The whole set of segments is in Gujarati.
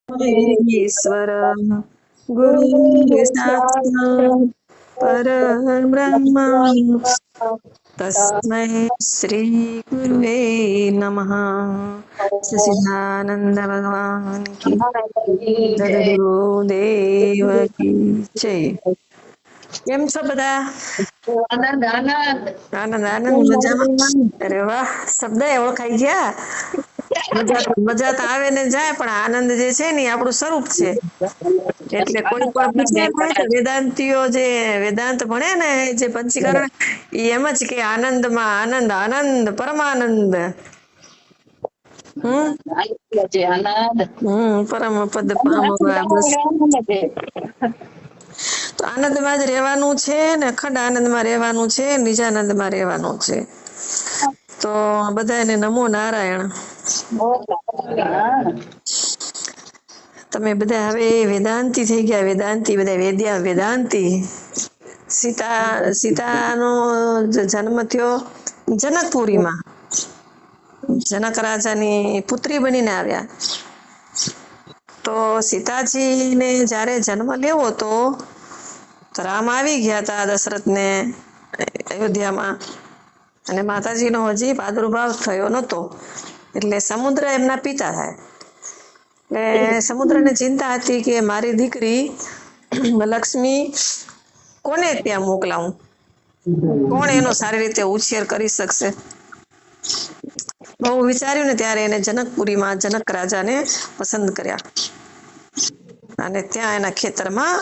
ईश्वर गुरु साक्षात् परब्रह्म तस्मै श्री गुरुवे नमः। सच्चिदानंद भगवान की, सद्गुरुदेव की जय। કેમ છો બધા? આનંદ આનંદ આનંદ આનંદ મજામાં? અરે વાહ, શબ્દ ઓળખાઈ ગયા. મજા તો આવે ને જાય, પણ આનંદ જે છે ને એ આપણું સ્વરૂપ છે. એટલે કોઈ પણ પૂછે ને તો વેદાંતિઓ જે વેદાંત ભણે ને, જે પંચીકરણ, એ એમ જ કે આનંદમાં આનંદ, આનંદ પરમાનંદ. પરમ પદ પામવા બસ. તો આનંદમાં જ રહેવાનું છે ને, અખંડ આનંદમાં રહેવાનું છે, નિજાનંદમાં રહેવાનું છે. તો બધાને નમો નારાયણ. તમે બધા હવે વેદાંતી થઈ ગયા. વેદાંતી બધા વેદાંતી. સીતાનો જન્મ થયો જનકપુરીમાં. જનક રાજાની પુત્રી બનીને આવ્યા. તો સીતાજીને જ્યારે જન્મ લેવો તો રામ આવી ગયા હતા દશરથને અયોધ્યામાં, અને માતાજીનો હજી પ્રાદુર્ભાવ થયો નતો. એટલે સમુદ્ર એમના પિતા થાય. એટલે સમુદ્રને ચિંતા હતી કે મારી દીકરી લક્ષ્મી કોને ત્યાં મોકલાવું, કોણ એનો સારી રીતે ઉછેર કરી શકશે. બહુ વિચાર્યું ને ત્યારે એને જનકપુરીમાં જનક રાજાને પસંદ કર્યા, અને ત્યાં એના ખેતરમાં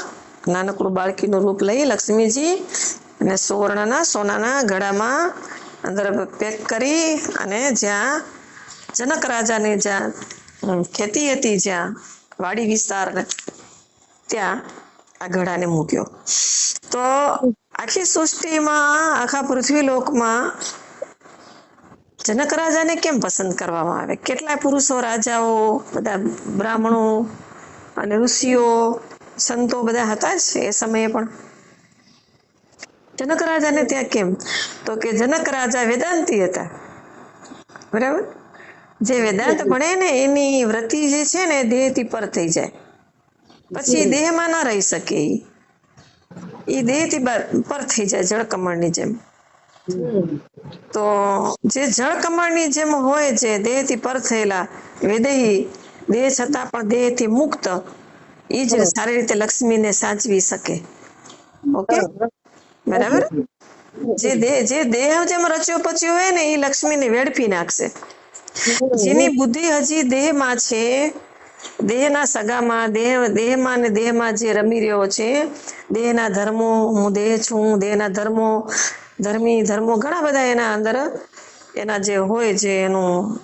નાનકડું બાળકીનું રૂપ લઈ લક્ષ્મીજી અને સોનાના ઘડામાં અંદર પેક કરી, અને જ્યાં જનક રાજાની જ્યાં ખેતી હતી, જ્યાં વાડી વિસ્તાર, ત્યાં આ ઘડાને મૂક્યો. તો આખી સૃષ્ટિમાં, આખા પૃથ્વીલોકમાં જનક રાજાને કેમ પસંદ કરવામાં આવે? કેટલા પુરુષો, રાજાઓ, બધા બ્રાહ્મણો અને ઋષિઓ, સંતો બધા હતા જ એ સમયે. પણ જનક રાજાને ત્યાં કેમ? તો કે જનક રાજા વેદાંતી હતા. બરાબર? જે વેદાંત ભણે ને એની વૃત્તિ જે છે ને દેહથી પર થઈ જાય, પછી દેહમાં ના રહી શકે. એ દેહથી પર થઈ જાય, જળકમળની જેમ. તો જે જળકમળની જેમ હોય, જે દેહથી પર થયેલા, વેદેહી, દેહ છતાં પણ દેહથી મુક્ત, એ જ સારી રીતે લક્ષ્મીને સાચવી શકે. ઓકે, બરાબર? જે દેહ જેમ રચ્યો પચ્યો હોય ને, એ લક્ષ્મીને વેડફી નાખશે. જેની બુદ્ધિ હજી દેહમાં છે, દેહના સગામાં, દેહમાં ને દેહમાં જે રમી રહ્યો છે, દેહના ધર્મો, હું દેહ છું, દેહના ધર્મો, ધર્મો ઘણા બધા એના અંદર, એના જે હોય, જે એનું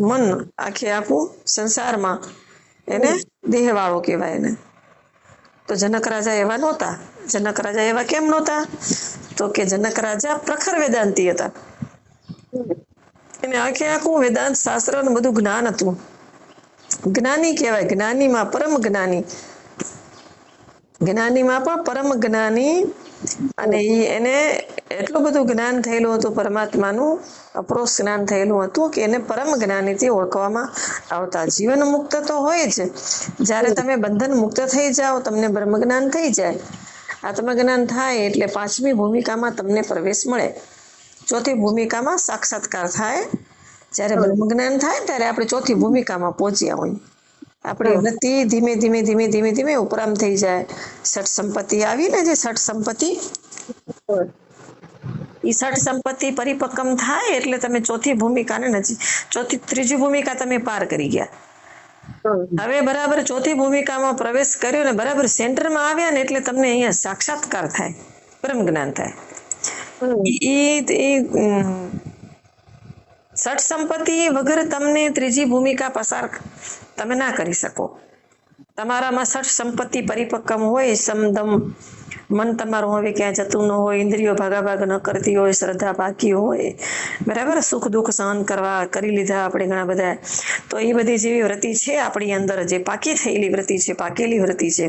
મન આખું સંસારમાં, એને દેહવાળો કહેવાય એને. તો જનક રાજા એવા નહોતા. જનક રાજા એવા કેમ નહોતા? તો કે જનક રાજા પ્રખર વેદાંતી હતા. એને આખું વેદાંત શાસ્ત્ર નું બધું જ્ઞાન હતું. જ્ઞાની કહેવાય, જ્ઞાનીમાં પરમ જ્ઞાની, જ્ઞાનીમાં પણ પરમ જ્ઞાની. અને એને એટલું બધું જ્ઞાન થયેલું હતું પરમાત્માનું, અપરોક્ષ જ્ઞાન થયેલું હતું કે એને પરમ જ્ઞાનીથી ઓળખવામાં આવતા. જીવન મુક્ત તો હોય જ. જ્યારે તમે બંધન મુક્ત થઈ જાઓ, તમને બ્રહ્મ જ્ઞાન થઈ જાય, આત્મજ્ઞાન થાય, એટલે પાંચમી ભૂમિકામાં તમને પ્રવેશ મળે. ચોથી ભૂમિકામાં સાક્ષાત્કાર થાય. જ્યારે બ્રહ્મ જ્ઞાન થાય ત્યારે આપણે ચોથી ભૂમિકામાં પહોંચ્યા હોય. આપણી વૃત્તિ ધીમે ધીમે ધીમે ધીમે ધીમે ઉપરામ થઈ જાય. ષટ સંપત્તિ આવી ને, જે ષટ સંપત્તિ, એ ષટ સંપત્તિ પરિપક્વમ થાય એટલે તમે ચોથી ભૂમિકાને ત્રીજી ભૂમિકા તમે પાર કરી ગયા. હવે બરાબર ચોથી ભૂમિકામાં પ્રવેશ કર્યો ને બરાબર સેન્ટરમાં આવ્યા ને, એટલે તમને અહીંયા સાક્ષાત્કાર થાય, બ્રહ્મ જ્ઞાન થાય. ષટ સંપત્તિ વગર તમને ત્રીજી ભૂમિકા પસાર તમે ના કરી શકો. તમારામાં ષટ સંપત્તિ પરિપક્વ હોય, સમદમ મન તમારું હવે ક્યાં જતું ન હોય, ઇન્દ્રિયો ભાગાભાગ ન કરતી હોય, શ્રદ્ધા બાકી હોય, બરાબર, સુખ દુઃખ સહન કરી લીધા આપણે ઘણા બધા. તો એ બધી જેવી વૃત્તિ છે આપણી અંદર, જે પાકી થયેલી વૃત્તિ છે, પાકેલી વૃત્તિ છે,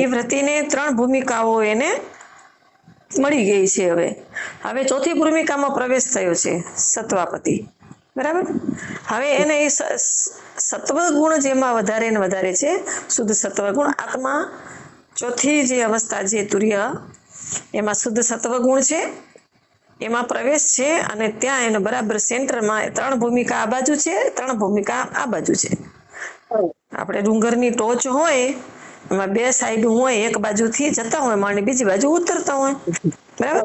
એ વૃત્તિને 3 ભૂમિકાઓ એને મળી ગઈ છે. હવે ચોથી ભૂમિકામાં પ્રવેશ થયો છે, સત્વાપતિ. બરાબર. હવે એને એ સત્વ ગુણ જેમાં વધારે ને વધારે છે, શુદ્ધ સત્વ ગુણ. આત્મા ચોથી જે અવસ્થા છે તુર્ય, એમાં શુદ્ધ સત્વ ગુણ છે, એમાં પ્રવેશ છે, અને ત્યાં એને બરાબર સેન્ટરમાં 3 ભૂમિકા આ બાજુ છે, 3 ભૂમિકા આ બાજુ છે. આપણે ડુંગરની ટોચ હોય એમાં 2 સાઈડ હોય, એક બાજુથી જતા હોય માણી, બીજી બાજુ ઉતરતા હોય, બરાબર.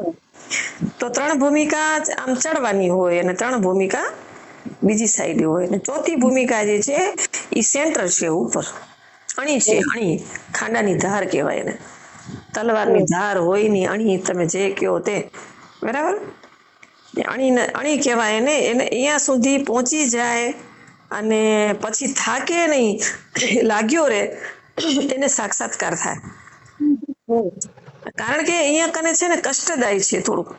તો 3 ભૂમિકા આમ ચડવાની હોય અને 3 ભૂમિકા બીજી સાઈડ હોય, અને ચોથી ભૂમિકા જે છે એ સેન્ટર છે, ઉપર અણી છે. અણી ખાંડાની ધાર કહેવાય એને, તલવારની ધાર હોય ની અણી, તમે જે કહો તે, બરાબર. અણી કહેવાય એને. અહીંયા સુધી પહોંચી જાય અને પછી થાકે નહીં, લાગ્યો રે, એને સાક્ષાત્કાર થાય. કારણ કે અહીંયા કને છે ને કષ્ટદાયી છે થોડુંક.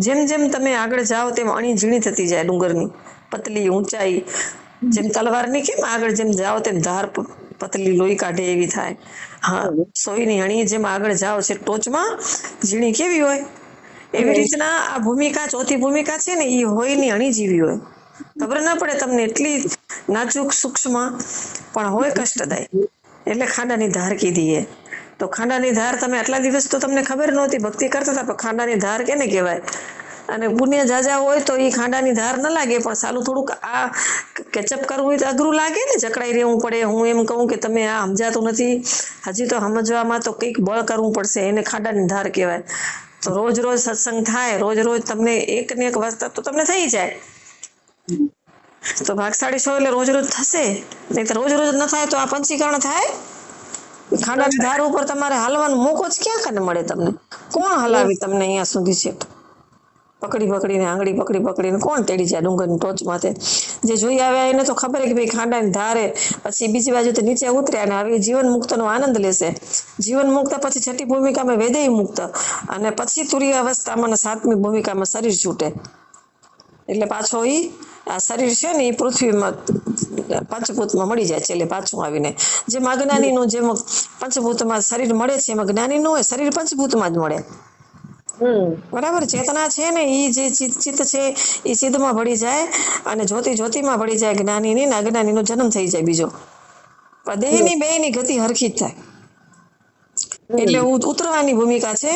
જેમ જેમ તમે આગળ જાઓ તેમ અણી ઝીણી થતી જાય, ડુંગરની પતલી ઊંચાઈ, જેમ તલવારની કેમ આગળ જેમ જાઓ તેમ ધાર પતલી લોહી કાઢે એવી થાય. હા, સોયની અણી જેમ આગળ જાઓ છે ટોચમાં ઝીણી કેવી હોય, એવી રીતના આ ભૂમિકા, ચોથી ભૂમિકા છે ને એ હોય ની અણી જેવી હોય. ખબર ના પડે તમને, એટલી નાજુક સૂક્ષ્મ પણ હોય કષ્ટદાયી. એટલે ખાંડાની ધાર કીધી એ. તો ખાંડાની ધાર, તમે આટલા દિવસ તો તમને ખબર નહોતી, ભક્તિ કરતા હતા, પણ ખાંડાની ધાર કેને કહેવાય. અને પુણ્ય જાજા હોય તો એ ખાંડાની ધાર ન લાગે, પણ સાલું થોડુંક આ કેચઅપ કરવું હોય તો અઘરું લાગે ને, જકડાઈ રહેવું પડે. હું એમ કહું કે તમે આ સમજાતું નથી, હજી તો સમજવામાં તો કંઈક બળ કરવું પડશે, એને ખાંડાની ધાર કહેવાય. તો રોજ રોજ સત્સંગ થાય, રોજ રોજ તમને એક ને એક વસ્તુ તો તમને થઈ જાય. તો ભાગશાળી છો એટલે રોજ રોજ થશે, નહીં તો રોજ રોજ ન થાય તો આ પંચીકરણ થાય. ખાંડાની ધાર ઉપર તમારે હાલવાનો મોકો જ ક્યાં કને મળે તમને? કોણ હલાવી તમને અહીંયા સુધી છે? પકડીને આંગળી પકડીને કોણ તેડી જાય ડુંગરની ટોચ માથે? જે જોઈ આવ્યા એને તો ખબર કે ભાઈ ખાંડાની ધારે, પછી બીજી બાજુ તો નીચે ઉતર્યા અને હવે જીવન મુક્તનો આનંદ લેશે. જીવન મુક્ત પછી છઠ્ઠી ભૂમિકામાં વેદેય મુક્ત, અને પછી તુર્ય અવસ્થામાં 7મી ભૂમિકામાં શરીર છૂટે. એટલે પાછો આ શરીર છે ને એ પૃથ્વીમાં પંચભૂતમાં મળી જાય છેલ્લે પાછું આવીને. જેમ અજ્ઞાનીનું જેમ પંચભૂતમાં શરીર મળે છે, એમ જ્ઞાનીનું હોય શરીર પંચભૂતમાં જ મળે. બરાબર. ચેતના છે ને એ જે ચિત્ત છે એ સિદ્ધમાં ભળી જાય અને જ્યોતિમાં ભળી જાય જ્ઞાનીની, ને અજ્ઞાનીનો જન્મ થઈ જાય બીજો. પણ દેહની બેયની ગતિ હરખી જ થાય. એટલે ઉતરવાની ભૂમિકા છે,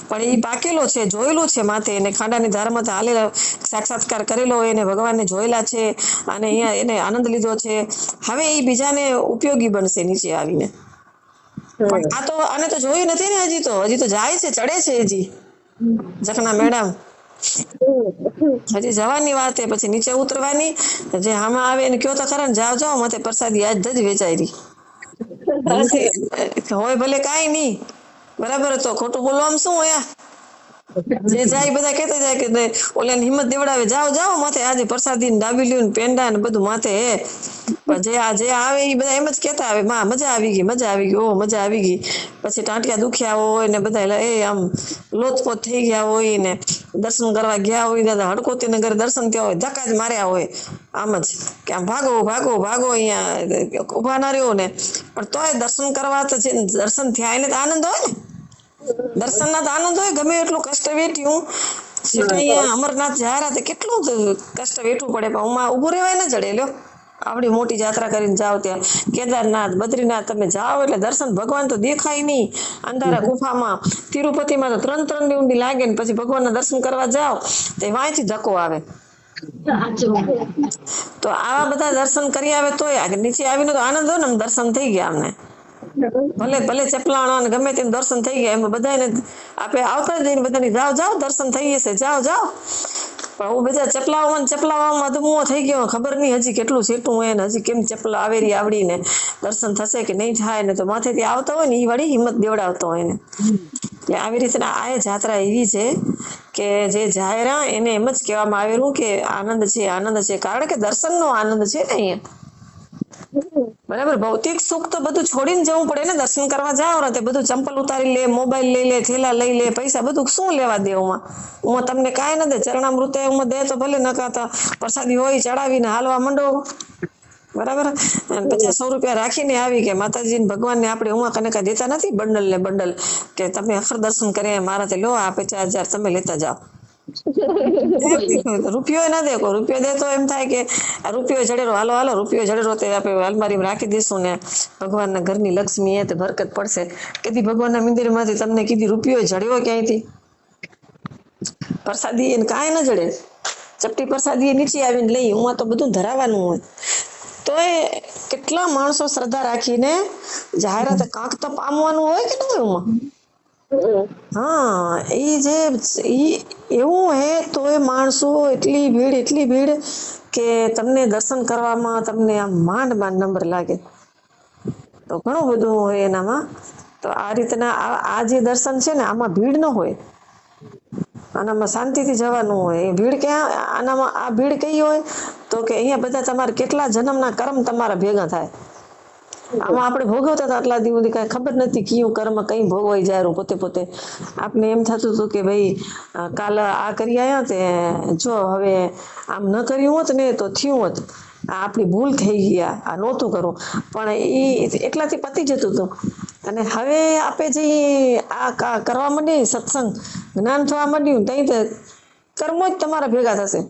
પણ એ પાકેલો છે, જોયેલું છે માથે, એને ખાંડાની ધારમાં હાલેલા, સાક્ષાત્કાર કરેલો હોય, એને ભગવાનને જોયેલા છે અને અહીંયા એને આનંદ લીધો છે. હવે એ બીજાને ઉપયોગી બનશે નીચે આવીને. પણ આ તો આને તો જોયું નથી ને, હજી તો જાય છે, ચડે છે હજી જખના મેડમ. હજી જવાની વાત છે, પછી નીચે ઉતરવાની. જે આમાં આવે એને કયો તો ખરા ને, જાઓ માથે પ્રસાદી આજ જ વેચાઈ રહી હોય, ભલે કાંઈ નહીં, બરાબર. તો ખોટું બોલવામાં શું હોય? જે જાય બધા કહેતા જાય કે ઓલાની હિંમત દેવડાવે, જાઓ માથે આજે પ્રસાદી, ડાબીલ્યું, પેંડા ને બધું માથે હે. જે આવે એ બધા એમ જ કહેતા આવે, માં મજા આવી ગઈ, ઓ મજા આવી ગઈ. પછી ટાંટિયા દુખ્યા હોય ને બધા આમ લોથપોત થઈ ગયા હોય ને દર્શન કરવા ગયા હોય ને હડકોતી નગર દર્શન થયા હોય, ધક્કા જ માર્યા હોય આમ જ કે આમ ભાગો અહીંયા ઉભા ના રહ્યો ને. પણ તોય દર્શન કરવા તો દર્શન થયા એને તો આનંદ હોય ને, દર્શન ના તો આનંદ હોય. ગમે એટલું કષ્ટ વેઠ્યું છેટા અહીંયા અમરનાથ જાહેરાત કેટલું કષ્ટ વેઠવું પડે, પણ ઉમાં ઉભું રહેવાય ન જડે. લ્યો આવડી મોટી યાત્રા કરીને જાઓ, ત્યાં કેદારનાથ, બદ્રીનાથ તમે જાઓ એટલે દર્શન, ભગવાન તો દેખાય નહીં અંધારા ગુફામાં. તિરુપતિમાં તો 3 દી ઊંડી લાગે ને પછી ભગવાનના દર્શન કરવા જાઓ તો વાંચી ધક્કો આવે. તો આવા બધા દર્શન કરી આવે તોય નીચે આવીને તો આનંદ હોય ને, દર્શન થઈ ગયા અમને. ભલે ચપલાણા ગમે તેમ દર્શન થઈ ગયા, એમાં બધાને આપણે આવતા જઈને બધાને જાઓ દર્શન થઈ જશે, જાઓ. પણ હું બધા ચપલાવામાં અધમુઓ થઈ ગયો, ખબર નહીં હજી કેટલું સેટું હોય ને હજી કેમ ચપલા આવડીને દર્શન થશે કે નહીં થાય ને. તો માથેથી આવતા હોય ને એ વળી હિંમત દેવડાવતો હોય ને. એટલે આવી રીતે આ જાત્રા એવી છે કે જે જાહેરા એને એમ જ કહેવામાં આવેલું કે આનંદ છે, કારણ કે દર્શનનો આનંદ છે ને અહીંયા. બરાબર. ભૌતિક સુખ તો બધું છોડીને જવું પડે ને, દર્શન કરવા જાઓ ને તે બધું ચંપલ ઉતારી લે, મોબાઈલ લઈ લે, થેલા લઈ લે, પૈસા બધું શું લેવા દે? ઉમાં તમને કાંઈ ન દે. ચરણામૃત ઉમાં દે તો ભલે, નકાતા પ્રસાદી હોય ચડાવીને હાલવા માંડો, બરાબર. 50-100 રૂપિયા રાખીને આવી કે માતાજીને ભગવાનને આપણે ઉમાં કને કાંઈ દેતા નથી, બંડલ કે તમે અખર દર્શન કરે મારા તે લો આ 50,000 તમે લેતા જાઓ. રૂપિયો ના દે, કોઈ રૂપિયો દે તો એમ થાય કે આ રૂપિયો જડેરો, હાલો હાલો રૂપિયો જડેરો તે આપણે અલમારીમાં રાખી દઈશું ને ભગવાનના ઘરની લક્ષ્મી એ તે બરકત પડશે. કીધી ભગવાનના મંદિરમાંથી તમને કીધી રૂપિયો જડ્યો ક્યાંયથી? પ્રસાદી એને કાંઈ ન જડે, ચપટી પ્રસાદી એ નીચે આવીને લઈ, હું તો બધું ધરાવવાનું હોય. તો એ કેટલા માણસો શ્રદ્ધા રાખીને જાહેરાત કાંક તો પામવાનું હોય કે ન હોય એમાં? હા, એ જે એવું હે તો એ માણસો એટલી ભીડ કે તમને દર્શન કરવામાં તમને આમ માંડ નંબર લાગે. તો ઘણું બધું હોય એનામાં. તો આ રીતના આ જે દર્શન છે ને આમાં ભીડ ન હોય, આનામાં શાંતિથી જવાનું હોય. એ ભીડ ક્યાં? આનામાં આ ભીડ કઈ હોય તો કે અહીંયા બધા તમારે કેટલા જન્મના કર્મ તમારા ભેગા થાય. આમાં આપણે ભોગવતા હતા આટલા દિવસ સુધી કાંઈ ખબર નથી કયું કર્મ કઈ ભોગવાઈ જાય પોતે. આપણે એમ થતું હતું કે ભાઈ કાલ આ કરી આવ્યા તે જો હવે આમ ન કર્યું હોત ને તો થયું હોત, આ આપણી ભૂલ થઈ ગયા, આ નહોતું કરવું. પણ એ એટલાથી પતી જતું હતું. અને હવે આપણે જે આ કરવા માંડીએ સત્સંગ, જ્ઞાન થવા માંડ્યું ત્યાં તો કર્મો જ તમારા ભેગા થશે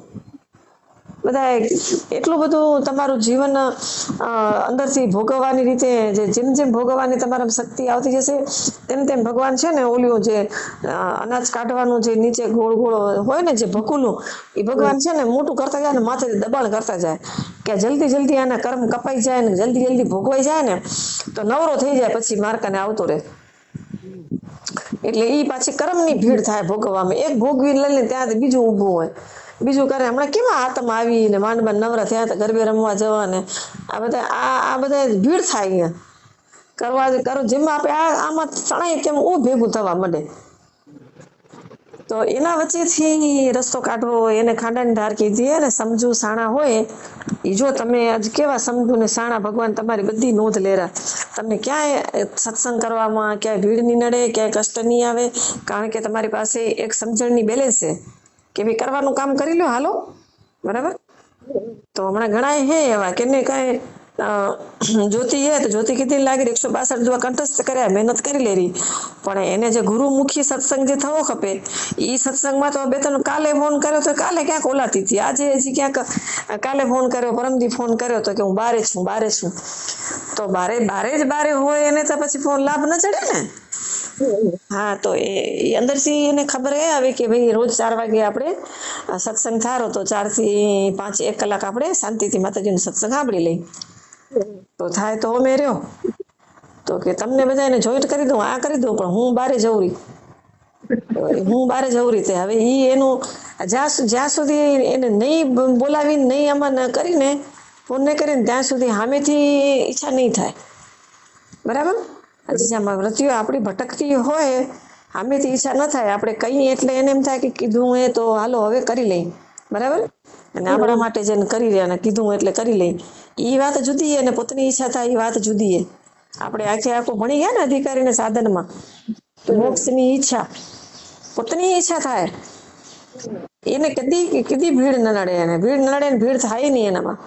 બધા. એટલું બધું તમારું જીવન અંદરથી ભોગવવાની રીતે જેમ ભોગવવાની તમારા શક્તિ આવતી જશે તેમ ભગવાન છે ને ઓલું જે અનાજ કાઢવાનું જે નીચે ગોળ હોય ને જે ભકુલું, એ ભગવાન છે ને મોટું કરતા જાય ને માથે દબાણ કરતા જાય કે જલ્દી આના કર્મ કપાઈ જાય ને જલ્દી ભોગવાઈ જાય ને તો નવરો થઈ જાય, પછી માર્કાને આવતો રહે. એટલે એ પાછી કર્મની ભીડ થાય ભોગવવામાં. એક ભોગવી લઈને ત્યાં બીજું ઊભું હોય, બીજું કરે. હમણાં કેવા આત્મા આવી ને માંડમાં નવરા થયા તો ગરબે રમવા જવા ને આ બધા ભીડ થાય અહીંયા કરો જેમાં આપણે આમાં તણાય તેમ ભેગું થવા માંડે. તો એના વચ્ચેથી રસ્તો કાઢવો, એને ખાંડાની ધાર કીધી અને સમજુ સાણા હોય એ જો તમે આજ કેવા સમજુ ને સાણા ભગવાન તમારી બધી નોંધ લેરા. તમને ક્યાંય સત્સંગ કરવામાં ક્યાંય ભીડ નહીં નડે, ક્યાંય કષ્ટ નહીં આવે, કારણ કે તમારી પાસે એક સમજણની બેલેન્સ છે કે ભાઈ કરવાનું કામ કરી લો, હાલો બરાબર. તો હમણાં ઘણા હે એવા કે ને કાંઈ જ્યોતિ હે તો જ્યોતિ કીધી લાગી 162 જેવા કંઠસ્થ કર્યા, મહેનત કરી લેરી, પણ એને જે ગુરુમુખી સત્સંગ જે થવો ખપે એ સત્સંગમાં તો બે ત્રણ કાલે ફોન કર્યો તો કાલે ક્યાંક ઓલાતી હતી, આજે હજી ક્યાંક કાલે ફોન કર્યો, પરમદી ફોન કર્યો તો કે હું બારે છું. તો બારે હોય એને તો પછી ફોન લાભ ન ચડે ને. હા, તો એ અંદરથી એને ખબર એ આવે કે ભાઈ રોજ 4 વાગે આપણે સત્સંગ થારો તો 4 થી 5 1 કલાક આપણે શાંતિથી માતાજીનો સત્સંગ સાંભળી લઈ. તો થાય તો મેં રહ્યો તો કે તમને બધાને જોઈન્ટ કરી દઉં, આ કરી દઉં, પણ હું બારે જવરી તે હવે ઈ એનું જ્યાં સુધી એને નહીં બોલાવીને નહીં આમાં કરીને ફોન નહીં કરીને ત્યાં સુધી સામેથી ઈચ્છા નહીં થાય, બરાબર. જેમાં વૃત્તિઓ આપણી ભટકતી હોય સામેથી ઈચ્છા ન થાય, આપણે કહીએ એટલે એને એમ થાય કે કીધું એ તો હાલો હવે કરી લઈ, બરાબર. અને આપણા માટે જેને કરી રહ્યા કીધું એટલે કરી લઈ, એ વાત જુદી અને પોતાની ઈચ્છા થાય એ વાત જુદી. આપણે આખું ભણી ગયા ને અધિકારીને સાધનમાં, મોક્ષની ઈચ્છા પોતાની ઈચ્છા થાય એને કદી ભીડ ન નડે, એને ભીડ થાય નહીં એનામાં.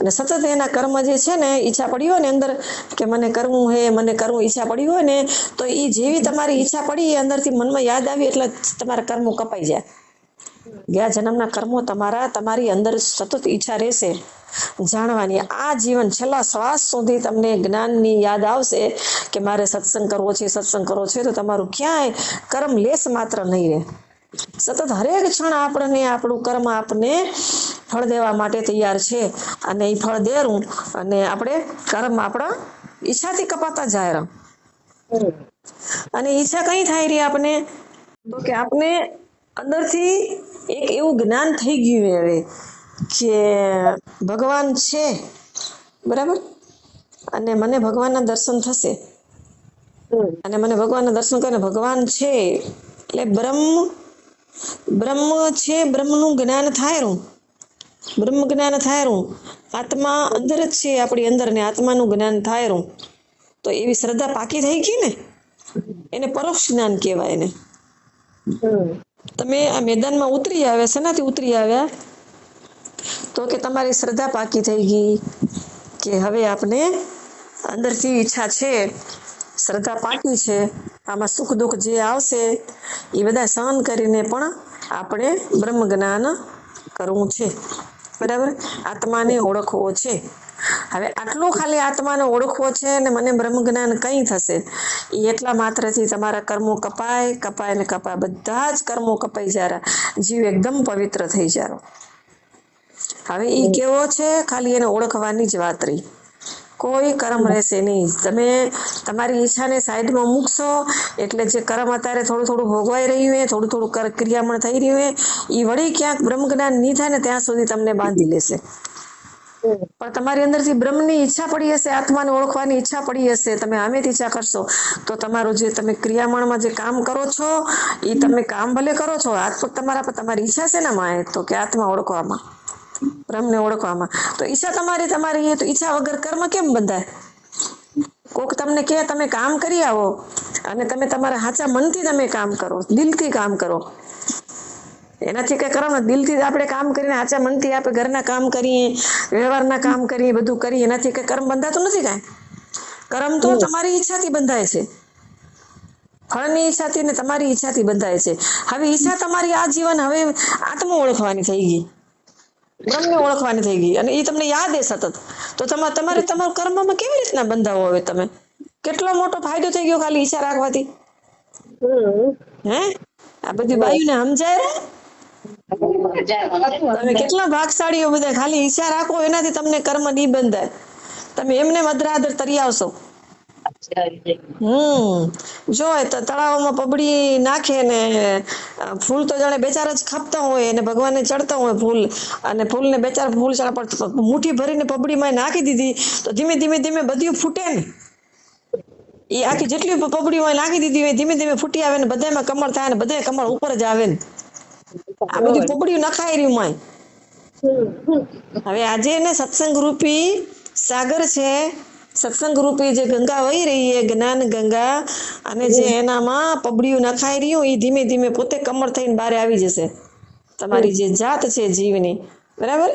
અને સતત એના કર્મ જે છે ને ઈચ્છા પડી હોય ને અંદર કે મને કરવું ઈચ્છા પડી હોય ને તો એ જેવી તમારી ઈચ્છા પડી એ અંદરથી મનમાં યાદ આવી એટલે તમારા કર્મો કપાઈ જાય. ગયા જન્મના કર્મો તમારી અંદર સતત ઈચ્છા રહેશે જાણવાની. આ જીવન છેલ્લા શ્વાસ સુધી તમને જ્ઞાનની યાદ આવશે કે મારે સત્સંગ કરવો છે તો તમારું ક્યાંય કર્મ લેશ માત્ર નહીં રહે. સતત હરેક ક્ષણ આપણું કર્મ આપને ફળ દેવા માટે તૈયાર છે, અને એ ફળ દેરું અને આપણે કર્મ આપણા ઈચ્છાથી કપાતા જાય. અને ઈચ્છા કઈ થાય રહી આપણે તો કે આપણે અંદરથી એક એવું જ્ઞાન થઈ ગયું હવે કે ભગવાન છે, બરાબર, અને મને ભગવાનના દર્શન થશે, અને મને ભગવાનના દર્શન કરીને ભગવાન છે એટલે બ્રહ્મ છે, બ્રહ્મનું જ્ઞાન થાય, બ્રહ્મ જ્ઞાન થાય, આત્મા અંદર જ છે આપણી અંદર ને આત્માનું જ્ઞાન થાય. તો એવી શ્રદ્ધા પાકી થઈ ગઈ ને એને પરોક્ષ જ્ઞાન કહેવાય. એને તમે આ મેદાનમાં ઉતરી આવ્યા, શેનાથી ઉતરી આવ્યા તો કે તમારી શ્રદ્ધા પાકી થઈ ગઈ કે હવે આપણે અંદરથી ઈચ્છા છે, શ્રદ્ધા પાકી છે, આમાં સુખ દુઃખ જે આવશે એ બધા સહન કરીને પણ આપણે બ્રહ્મ જ્ઞાન કરવું છે, બરાબર. આત્માને ઓળખવો છે. હવે આટલું ખાલી આત્માને ઓળખવો છે અને મને બ્રહ્મ જ્ઞાન કઈ થશે, એ એટલા માત્રથી તમારા કર્મો કપાય ને કપાય, બધા જ કર્મો કપાઈ જાય, જીવ એકદમ પવિત્ર થઈ જાય. હવે એ કેવો છે, ખાલી એને ઓળખવાની જ વાત રહી. કોઈ કર્મ રહેશે નહીં. તમે તમારી ઈચ્છાને સાઈડમાં મૂકશો એટલે જે કર્મ અત્યારે થોડું થોડું ભોગવાઈ રહ્યું હોય, થોડું થોડું ક્રિયામણ થઈ રહ્યું હોય, એ વળી ક્યાંક બ્રહ્મ જ્ઞાન નહીં થાય ને ત્યાં સુધી તમને બાંધી લેશે. પણ તમારી અંદરથી બ્રહ્મની ઈચ્છા પડી હશે, આત્માને ઓળખવાની ઈચ્છા પડી હશે, તમે આમેથી ઈચ્છા કરશો તો તમારું જે તમે ક્રિયામણમાં જે કામ કરો છો એ તમે કામ ભલે કરો છો, તમારા પર તમારી ઈચ્છા છે ને માં, તો કે આત્મા ઓળખવામાં, બ્રહ્મને ઓળખવામાં. તો ઈચ્છા તમારી તો ઈચ્છા વગર કર્મ કેમ બંધાય? કોક તમને કે તમે કામ કરી આવો અને તમે તમારા સાચા મનથી તમે કામ કરો, દિલથી કામ કરો, એનાથી કઈ કરો ને. દિલથી આપણે કામ કરીને સાચા મનથી આપણે ઘરના કામ કરીએ, વ્યવહારના કામ કરીએ, બધું કરીએ, એનાથી કઈ કર્મ બંધાતું નથી. કાંઈ કર્મ તો તમારી ઈચ્છાથી બંધાય છે, ફળની ઈચ્છાથી ને તમારી ઈચ્છાથી બંધાય છે. હવે ઈચ્છા તમારી આ જીવન હવે આત્મા ઓળખવાની થઈ ગઈ, બ્રહ્મને ઓળખવાની થઈ ગઈ, અને એ તમને યાદ છે સતત. તો તમારે તમારું કર્મમાં કેવી રીતના બંધાવો? હવે તમે કેટલો મોટો ફાયદો થઈ ગયો ખાલી ઈચ્છા રાખવાથી. હે આ બધી બાયુને સમજાય રે? તમે કેટલા ભાગશાળીઓ બધા, ખાલી ઈચ્છા રાખો એનાથી તમને કર્મ નહીં બંધાય. તમે એમને અધરાધર તરી આવશો. જો તળાવમાં પબડી નાખે ને ફૂલ તો જાણે બેચારા જ ખાપતા હોય અને ભગવાનને ચડતા હોય ફૂલ, અને ફૂલને બેચારા ફૂલ મુઠ્ઠી ભરીને પબડીમાં નાખી દીધી તો ધીમે ધીમે ધીમે બધું ફૂટે ને. એ આખી જેટલી પબડીમાં નાખી દીધી હોય ધીમે ધીમે ફૂટી આવે ને બધામાં કમળ થાય ને બધા કમળ ઉપર જ આવે ને. આ બધી પબડીયું નખાઈ રહ્યું માય. હવે આજે એને સત્સંગ રૂપી સાગર છે, સત્સંગ રૂપી જે ગંગા વહી રહી છે, જ્ઞાન ગંગા, અને જે એનામાં પબડીયું નખાઈ રહ્યું એ ધીમે ધીમે પોતે કમળ થઈને બહાર આવી જશે. તમારી જે જાત છે જીવની, બરાબર.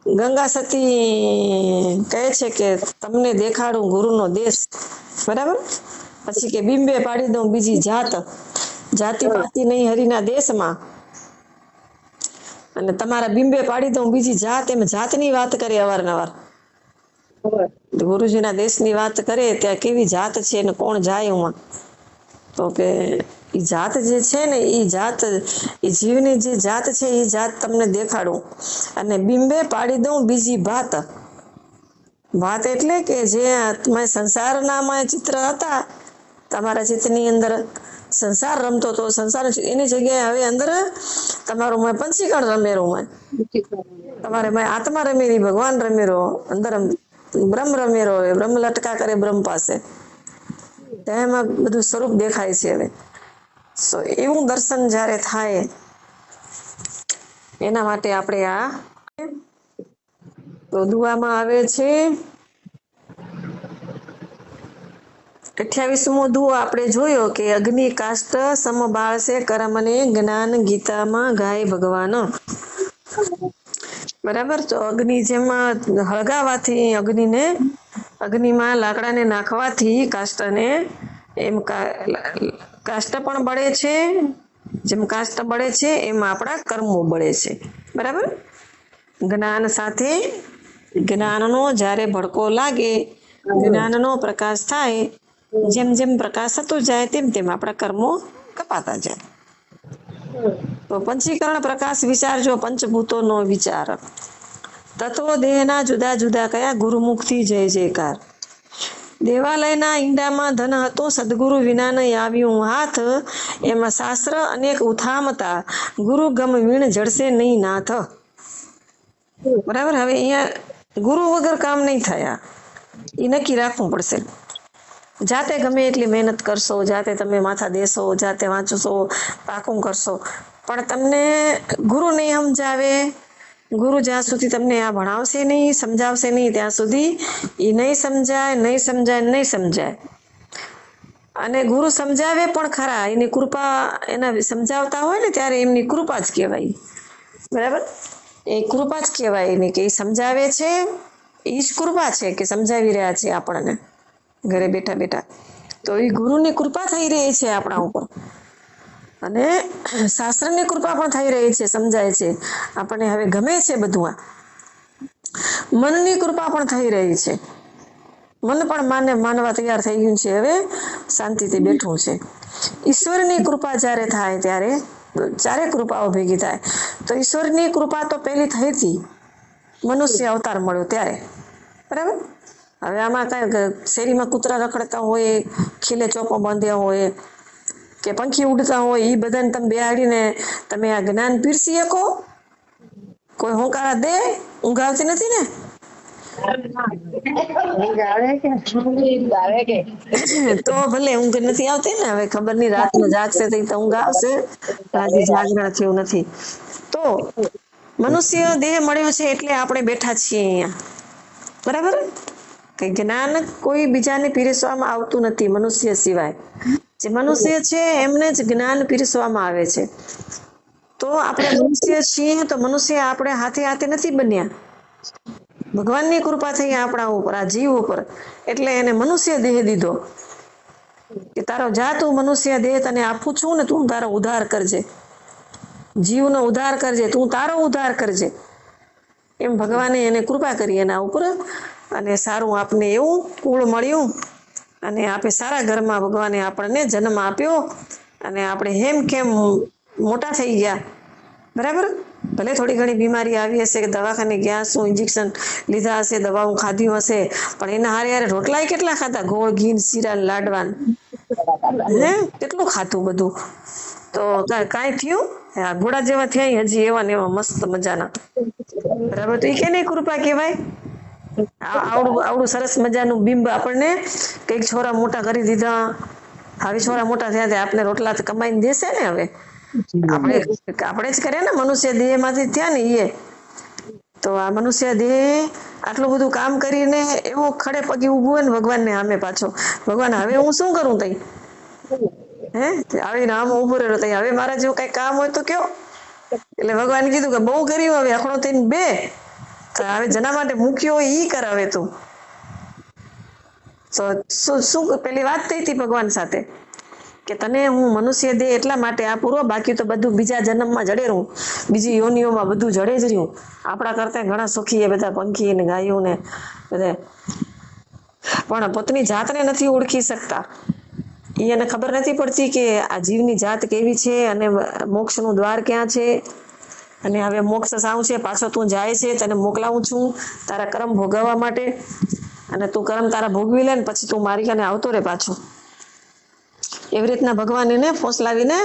ગંગા સતી કહે છે કે તમને દેખાડું ગુરુનો દેશ, બરાબર. પછી કે બિંબે પાડી દઉં બીજી જાત, જાતિ પાતી નહીં હરિના દેશમાં, અને તમારા બિંબે પાડી દઉં બીજી જાત. એમ જાતની વાત કરે અવારનવાર. ગુરુજીના દેશની વાત કરે ત્યાં કેવી જાત છે ને કોણ જાય એમાં, તો કે એ જાત જે છે ને એ જાત, એ જીવની જે જાત છે એ જાત તમને દેખાડું, અને બિંબે પાડી દઉં બીજી ભાત. વાત એટલે કે જે સંસારના ચિત્ર હતા, તમારા ચિત્તની અંદર સંસાર રમતો હતો, સંસાર એની જગ્યાએ હવે અંદર તમારું પંચીકણ રમેરું, તમારે આત્મા રમેરી, ભગવાન રમેરો, અંદર બ્રહ્મ રમેરો, બ્રહ્મ લટકા કરે બ્રહ્મ પાસે, એમાં બધું સ્વરૂપ દેખાય છે. હવે સો એવું દર્શન જ્યારે થાય એના માટે આપણે આ તો દુઆમાં આવે છે 28મો દુઓ આપણે જોયો કે અગ્નિ કાષ્ટ સમબાળશે કર્મને જ્ઞાન ગીતામાં ગાય ભગવાન, બરાબર. તો અગ્નિ જેમાં હળગાવાથી, અગ્નિમાં લાકડાને નાખવાથી કાષ્ટને એમ કાષ્ટ પણ બળે છે, જેમ કાષ્ટ બળે છે એમ આપણા કર્મો બળે છે, બરાબર. જ્ઞાન સાથે જ્ઞાનનો જ્યારે ભડકો લાગે, જ્ઞાનનો પ્રકાશ થાય, જેમ જેમ પ્રકાશ થતો જાય તેમ તેમ આપણા કર્મો કપાતા જાય. તો પંચીકરણ પ્રકાશ વિચારજો, પંચભૂતોનો વિચાર. તત્વો દેહના જુદા જુદા કયા? ગુરુમુખથી જય જયકાર. દેવાલયના ઈંડામાં ધન હતો, સદગુરુ વિના ન આવ્યું હાથ, એમાં શાસ્ત્ર અનેક ઉથામતા, ગુરુ ગમ વીણ જડશે નહીં નાથ. બરાબર. હવે અહીંયા ગુરુ વગર કામ નહીં થયા, એ નક્કી રાખવું પડશે. જાતે ગમે એટલી મહેનત કરશો, જાતે તમે માથા દેશો, જાતે વાંચશો, પાકું કરશો, પણ તમને ગુરુ નહીં સમજાવે, ગુરુ જ્યાં સુધી તમને આ ભણાવશે નહીં, સમજાવશે નહીં, ત્યાં સુધી એ નહીં સમજાય. અને ગુરુ સમજાવે પણ ખરા, એની કૃપા, એના સમજાવતા હોય ને ત્યારે એમની કૃપા જ કહેવાય, બરાબર. એ કૃપા જ કહેવાય એની, કે એ સમજાવે છે એ જ કૃપા છે, કે સમજાવી રહ્યા છે આપણને ઘરે બેઠા બેઠા. તો એ ગુરુની કૃપા થઈ રહી છે આપણા ઉપર. અને શાસ્ત્રની કૃપા પણ થઈ રહી છે, સમજાય છે આપણને, હવે ગમે છે બધું. આ મનની કૃપા પણ થઈ રહી છે, મન પણ માનવા તૈયાર થઈ ગયું છે, હવે શાંતિથી બેઠું છે. ઈશ્વરની કૃપા જ્યારે થાય ત્યારે ચારે કૃપાઓ ભેગી થાય. તો ઈશ્વરની કૃપા તો પેલી થઈ હતી મનુષ્ય અવતાર મળ્યો ત્યારે, બરાબર. હવે આમાં કઈ શેરીમાં કૂતરા રખડતા હોય, ખીલે ચોપો બાંધ્યા હોય કે પંખી ઉડતા હોય, એ બધાને તમે બેહાડીને તમે આ જ્ઞાન પીરસી શકો? કોઈ હોંકારા દે? ઊંઘ આવતી નથી ને? તો ભલે ઊંઘ નથી આવતી ને, હવે ખબર નહીં રાતમાં જાગશે તો ઊંઘ આવશે, હજી જાગરણ થયું નથી. તો મનુષ્ય દેહ મળ્યો છે એટલે આપણે બેઠા છીએ અહીંયા, બરાબર. કઈ જ્ઞાન કોઈ બીજાને પીરસવામાં આવતું નથી મનુષ્ય સિવાય. જે મનુષ્ય છે એમને જ જ્ઞાન પીરસવામાં આવે છે. તો આપણે મનુષ્ય છીએ તો મનુષ્ય આપણે હાથે હાથે નથી બન્યા, ભગવાનની કૃપા થઈ આપણા ઉપર, આ જીવ ઉપર, એટલે એને મનુષ્ય દેહ દીધો કે તારો જા તું મનુષ્ય દેહ તને આપું છું ને, તું તારો ઉદ્ધાર કરજે, જીવનો ઉદ્ધાર કરજે, તું તારો ઉદ્ધાર કરજે. એમ ભગવાને એને કૃપા કરી એના ઉપર, અને સારું આપને એવું કુળ મળ્યું, અને આપણે સારા ઘરમાં ભગવાને આપણને જન્મ આપ્યો, અને આપણે હેમ કેમ મોટા થઈ ગયા, બરાબર. ભલે થોડી ઘણી બીમારી આવી હશે, કે દવાખાને ગયા શું, ઇન્જેક્શન લીધા હશે, દવાઓ ખાધી હશે, પણ એના હારે હારે રોટલાય કેટલા ખાધા, ગોળ ઘી શીરા લાડવાન, હે કેટલું ખાતું બધું. તો કાંઈ થયું? આ ઘોડા જેવા થયા હજી એવા ને એવા મસ્ત મજાના, બરાબર. તો એ કેની કૃપા કહેવાય? આવડું સરસ મજાનું બિંબ આપણને કઈક છોરા મોટા કરી દીધા, હવે છોરા મોટા થયા તે આપણે રોટલા કમાઈને દેશે ને. હવે આપણે જ કરીએ ને, મનુષ્ય દેહ માંથી થયા ને એ. તો આ મનુષ્ય દેહ આટલું બધું કામ કરીને એવો ખડે પગે ઉભું હોય ને ભગવાનને સામે પાછો, ભગવાન હવે હું શું કરું તઈ? હે આવીને આમ ઉભો રહ્યો તઈ, હવે મારા જેવું કઈ કામ હોય તો કયો? એટલે ભગવાન કીધું કે બહુ કર્યું, હવે આખડો થઈને બે, હવે જેના માટે મૂક્યો હોય ઈ કરાવે તું. તો શું પેલી વાત થઈ હતી ભગવાન સાથે કે તને હું મનુષ્ય દેહ એટલા માટે આ પૂરો, બાકી તો બધું બીજા જન્મમાં જડે રહું, બીજી યોનિઓમાં બધું જડે જ રહ્યું. આપણા કરતા ઘણા સુખી એ બધા પંખી ને ગાયો ને બધા, પણ પોતાની જાતને નથી ઓળખી શકતા. એને ખબર નથી પડતી કે આ જીવની જાત કેવી છે, અને મોક્ષનું દ્વાર ક્યાં છે, અને હવે મોક્ષ સાવ છે, પાછો તું જાય છે, તને મોકલાવું છું તારા કર્મ ભોગવવા માટે, અને તું કર્મ તારા ભોગવી લે ને પછી તું મારી કને આવતો રે પાછો. એવી રીતના ભગવાન એને ફોસલાવીને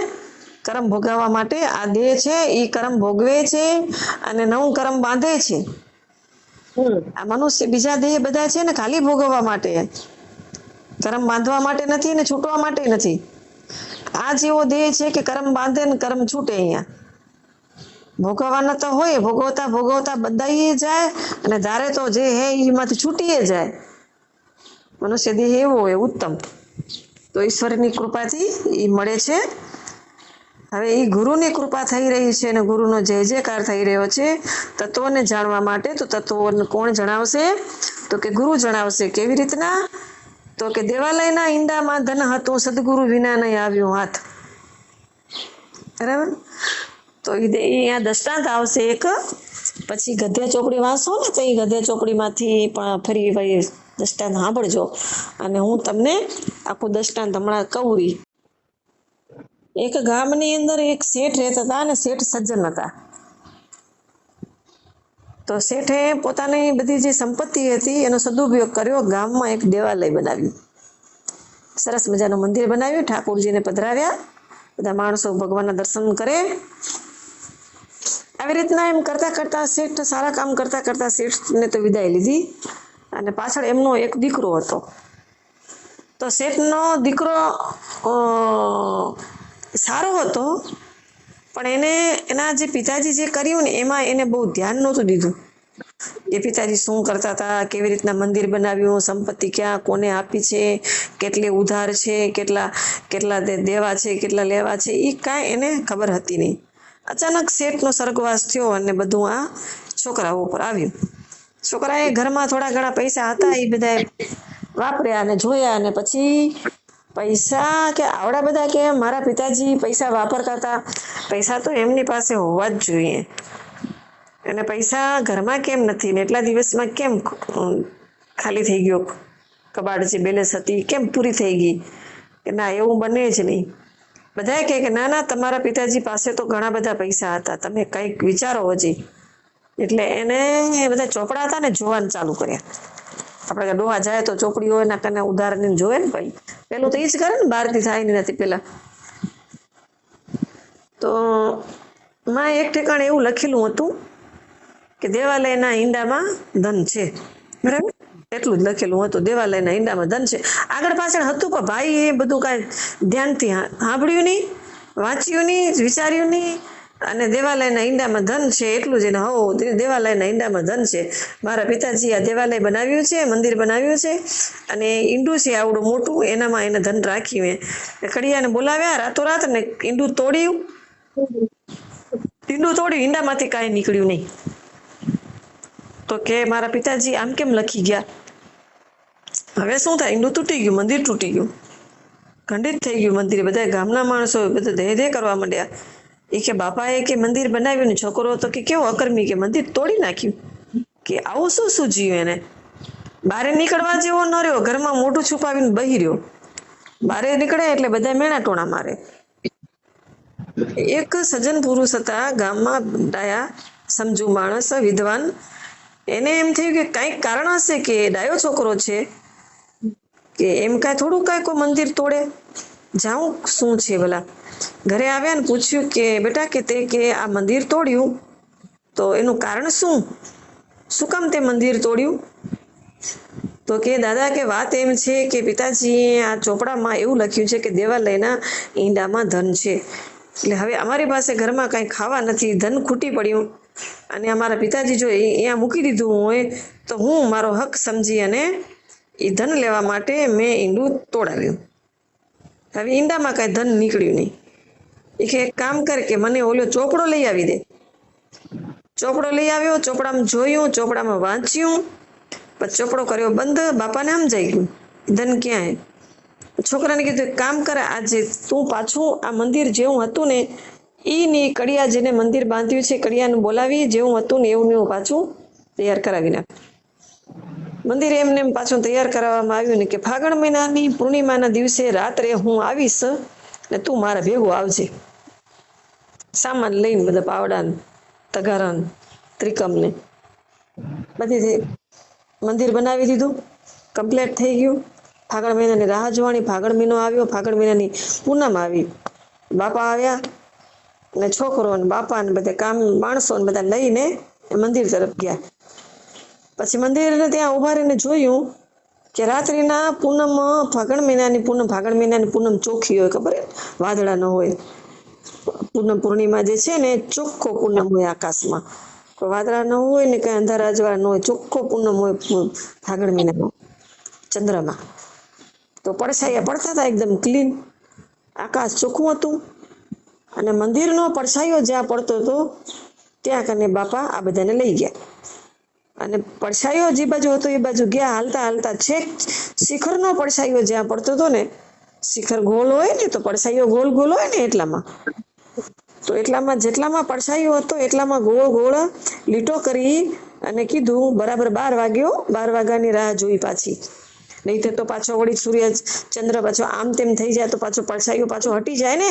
કર્મ ભોગવવા માટે આ દેહ છે એ કર્મ ભોગવે છે, અને નવું કર્મ બાંધે છે. આ મનુષ્ય બીજા દેહ બધા છે ને ખાલી ભોગવવા માટે, કર્મ બાંધવા માટે નથી ને છૂટવા માટે નથી. આ જેવો દેહ છે કે કર્મ બાંધે ને કર્મ છૂટે. અહીંયા ભોગવવાના તો હોય, ભોગવતા ભોગવતા બધાઈ જાય, અને ધારે તો જે હે એમાંથી છૂટીએ જાય. મનુષ્ય દેહ એવો હોય ઉત્તમ. તો ઈશ્વરની કૃપાથી એ મળે છે. હવે એ ગુરુની કૃપા થઈ રહી છે, અને ગુરુનો જય જયકાર થઈ રહ્યો છે તત્વને જાણવા માટે. તો તત્વો કોણ જણાવશે? તો કે ગુરુ જણાવશે. કેવી રીતના? તો કે દેવાલયના ઈંડામાં ધન હતું, સદગુરુ વિના નહીં આવ્યું હાથ, બરાબર. તો એ અહીંયા દ્રષ્ટાંત આવશે એક, પછી ગદ્ય ચોપડી વાંચો ને તો એ ગદ્ય ચોપડીમાંથી પણ ફરી ભાઈ દ્રષ્ટાંત સાંભળજો, અને હું તમને આખું દ્રષ્ટાંત હમણાં કહું. એક ગામની અંદર એક શેઠ રહેતા હતા, અને શેઠ સજ્જન હતા. તો શેઠે પોતાની બધી જે સંપત્તિ હતી એનો સદુપયોગ કર્યો, ગામમાં એક દેવાલય બનાવ્યું, સરસ મજાનું મંદિર બનાવ્યું, ઠાકોરજીને પધરાવ્યા, બધા માણસો ભગવાનના દર્શન કરે. આવી રીતના એમ કરતા કરતા શેઠ સારા કામ કરતા કરતા શેઠને તો વિદાય લીધી, અને પાછળ એમનો એક દીકરો હતો. તો શેઠનો દીકરો સારો હતો, પણ એને એના જે પિતાજી જે કર્યું ને એમાં એને બહુ ધ્યાન નહોતું દીધું કે પિતાજી શું કરતા હતા, કેવી રીતના મંદિર બનાવ્યું, સંપત્તિ ક્યાં કોને આપી છે, કેટલી ઉધાર છે, કેટલા દેવા છે, કેટલા લેવા છે, એ કાંઈ એને ખબર હતી નહીં. અચાનક શેઠનો સ્વર્ગવાસ થયો, અને બધું આ છોકરાઓ ઉપર આવ્યું. છોકરાએ ઘરમાં થોડા ઘણા પૈસા હતા એ બધા વાપર્યા અને જોયા, અને પછી પૈસા કે આવડા બધા કે મારા પિતાજી પૈસા વાપરતા હતા, પૈસા તો એમની પાસે હોવા જ જોઈએ. અને પૈસા ઘરમાં કેમ નથી ને એટલા દિવસમાં કેમ ખાલી થઈ ગયો કબાટ જે બેલેન્સ હતી કેમ પૂરી થઈ ગઈ? કે ના, એવું બને જ નહીં. બધા કહે કે ના ના, તમારા પિતાજી પાસે તો ઘણા બધા પૈસા હતા, તમે કંઈક વિચારો હજી. એટલે એને બધા ચોપડા હતા ને જોવાનું ચાલુ કર્યા. આપણે ડોહા જાય તો ચોપડીઓ એના કને ઉધારની જોવે ને, ભાઈ પેલું તો એ જ કરે ને, બહારથી થાય નહીં નથી પેલા. તો માં એક ઠેકાણે એવું લખેલું હતું કે દેવાલયના ઈંડામાં ધન છે, બરાબર? એટલું જ લખેલું હતું, દેવાલયના ઈંડામાં ધન છે. આગળ પાછળ હતું પણ ભાઈ એ બધું કાંઈ ધ્યાનથી સાંભળ્યું નહીં, વાંચ્યું નહીં, વિચાર્યું નહીં. અને દેવાલયના ઈંડામાં ધન છે એટલું જ એને હો, દેવાલયના ઈંડામાં ધન છે. મારા પિતાજી આ દેવાલય બનાવ્યું છે, મંદિર બનાવ્યું છે, અને ઈંડું છે આવડું મોટું, એનામાં એને ધન રાખ્યું. કડિયાને બોલાવ્યા રાતોરાત ને ઈંડું તોડ્યું. ઈંડું તોડ્યું, ઈંડામાંથી કાંઈ નીકળ્યું નહીં. તો કે મારા પિતાજી આમ કેમ લખી ગયા? હવે શું થાય? ઈંડું તૂટી ગયું, મંદિર તૂટી ગયું, ખંડિત થઈ ગયું મંદિર. બધા ગામના માણસો બધા દે કરવા માંડ્યા. એ કે બાપાએ કે મંદિર બનાવ્યું ને છોકરો તો કે કેવો અકર્મી કે મંદિર તોડી નાખ્યું. કે આવું શું સૂઝ્યું એને? બારે નીકળવા જેવો ન રહ્યો, ઘરમાં મોઢું છુપાવીને બહી રહ્યો. બારે નીકળે એટલે બધા મેણા ટોણા મારે. એક સજ્જન પુરુષ હતા ગામમાં, ડાયા સમજુ માણસ, વિદ્વાન. એને એમ થયું કે કંઈક કારણ હશે કે ડાયો છોકરો છે, કે એમ કાંઈ થોડું કાંઈ કોઈ મંદિર તોડે. જાઉં શું છે ભલા? ઘરે આવ્યા ને પૂછ્યું કે બેટા કે તે કે આ મંદિર તોડ્યું તો એનું કારણ શું કામ તે મંદિર તોડ્યું? તો કે દાદા કે વાત એમ છે કે પિતાજીએ આ ચોપડામાં એવું લખ્યું છે કે દેવાલયના ઈંડામાં ધન છે. એટલે હવે અમારી પાસે ઘરમાં કાંઈ ખાવા નથી, ધન ખૂટી પડ્યું, અને અમારા પિતાજી જો અહીંયા મૂકી દીધું હોય તો હું મારો હક સમજી અને એ ધન લેવા માટે મેં ઈંડું તોડાવ્યું. હવે ઈંડામાં કાંઈ ધન નીકળ્યું નહીં. એ કે એક કામ કર કે મને ઓલો ચોપડો લઈ આવી દે. ચોપડો લઈ આવ્યો, ચોપડામાં જોયું, ચોપડામાં વાંચ્યું, પછી ચોપડો કર્યો બંધ. બાપાને સમજાઈ ગયું ધન ક્યાં હે. છોકરાને કીધું એક કામ કર, આજે તું પાછું આ મંદિર જેવું હતું ને ઈની કડિયા જેને મંદિર બાંધ્યું છે કડિયાને બોલાવી, જેવું હતું ને એવું ને એવું પાછું તૈયાર કરાવી નાખ. મંદિર એમને પાછું તૈયાર કરાવવામાં આવ્યું ને કે ફાગણ મહિનાની પૂર્ણિમાના દિવસે રાત્રે હું આવીશ ને તું મારા ભેગું આવજે. સામાન લઈને બધા પાવડા, તગારા, ત્રિકમ ને બધી મંદિર બનાવી દીધું, કમ્પ્લીટ થઈ ગયું. ફાગણ મહિનાની રાહ જોવાની. ફાગણ મહિનો આવ્યો, ફાગણ મહિનાની પૂનમ આવી. બાપા આવ્યા ને છોકરો ને બાપા ને બધા કામ માણસો ને બધા લઈને મંદિર તરફ ગયા. પછી મંદિર ત્યાં ઉભા રહીને જોયું કે રાત્રિના પૂનમ, ફાગણ મહિનાની પૂનમ ચોખ્ખી હોય, ખબર હે, વાદળા ન હોય. પૂનમ પૂર્ણિમા જે છે ને ચોખ્ખો પૂનમ હોય, આકાશમાં કોઈ વાદળા ન હોય ને કઈ અંધારા અજવાળા ન હોય, ચોખ્ખો પૂનમ હોય ફાગણ મહિનામાં ચંદ્રમાં. તો પડછાયા પડતા હતા એકદમ ક્લીન, આકાશ ચોખ્ખું હતું. અને મંદિરનો પડછાયો જ્યાં પડતો હતો ત્યાં કને બાપા આ બધાને લઈ ગયા. અને પડછાયો જે બાજુ હતો એ બાજુ ગયા, હાલતા હાલતા છેક શિખરનો પડછાયો જ્યાં પડતો હતો ને, શિખર ગોળ હોય ને તો પડછાયો ગોળ ગોળ હોય ને એટલામાં, તો એટલામાં જેટલામાં પડછાયો હતો એટલામાં ગોળ ગોળ લીટો કરી અને કીધું બરાબર 12 વાગ્યો, 12 વાગ્યાની રાહ જોઈ પાછી. નહીં તો પાછો વળી સૂર્ય ચંદ્ર પાછો આમ તેમ થઈ જાય તો પાછો પડછાયો પાછો હટી જાય ને.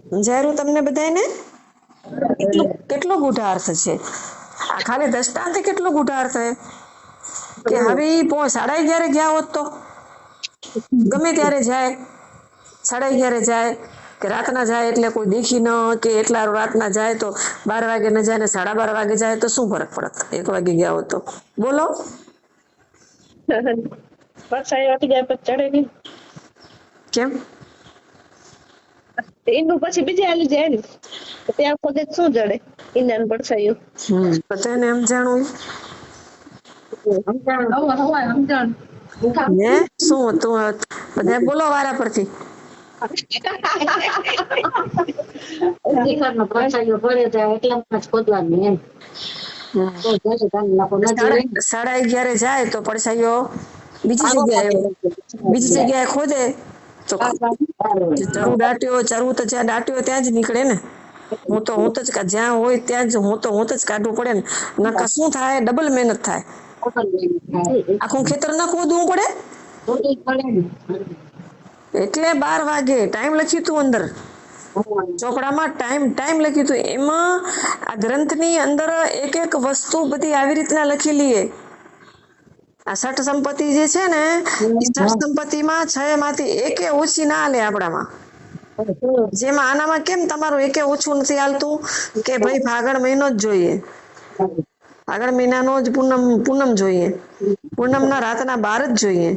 સમજાયું તમને બધાને? કેટલો ગૂઢ અર્થ છે આ, ખાલી દ્રષ્ટાંત કેટલો ગૂઢ અર્થ છે કે હવે 11:30 ગયા હોત તો ગમે ત્યારે જાય, 11:30 જાય કે રાતના જાય એટલે કોઈ દેખી ન, કે એટલા રાતના જાય તો 12 વાગે ન જાય ને 12:30 વાગે જાય તો શું ફરક પડત? 1 વાગે ગયા હોત તો બોલો. કેમ એનું પછી બીજે હાલી જાય ને ત્યાં ખોદે શું જડે ઈંડાને પડછાયું. બધાને એમ જાણવું ને શું હતું? બધા બોલો વારા પરથી. સાડા 11 જાય તો પડછાયો બીજી જગ્યાએ ખોદે તો ચરુ તો જ્યાં દાટ્યો ત્યાં જ નીકળે ને. હું તો જ જ્યાં હોય ત્યાં જ હું તો જ કાઢવું પડે ને. નકર શું થાય, ડબલ મહેનત થાય. આખું ખેતર ના ખોદવું પડે. એટલે 12 વાગે ટાઈમ લખ્યું તું અંદર ચોપડામાં, ટાઈમ લખ્યું હતું. એમાં આ ગ્રંથની અંદર એક એક વસ્તુ બધી આવી રીતના લખેલી છે. આ ષટ સંપત્તિ જે છે ને, એ ષટ સંપત્તિમાં 6 માંથી એકે ઓછી ના હાલે આપણામાં. જેમાં આનામાં કેમ તમારું એકે ઓછું નથી હાલતું કે ભાઈ ફાગણ મહિનો જ જોઈએ, ફાગણ મહિનાનો જ પૂનમ જોઈએ, પૂનમના રાતના 12 જ જોઈએ,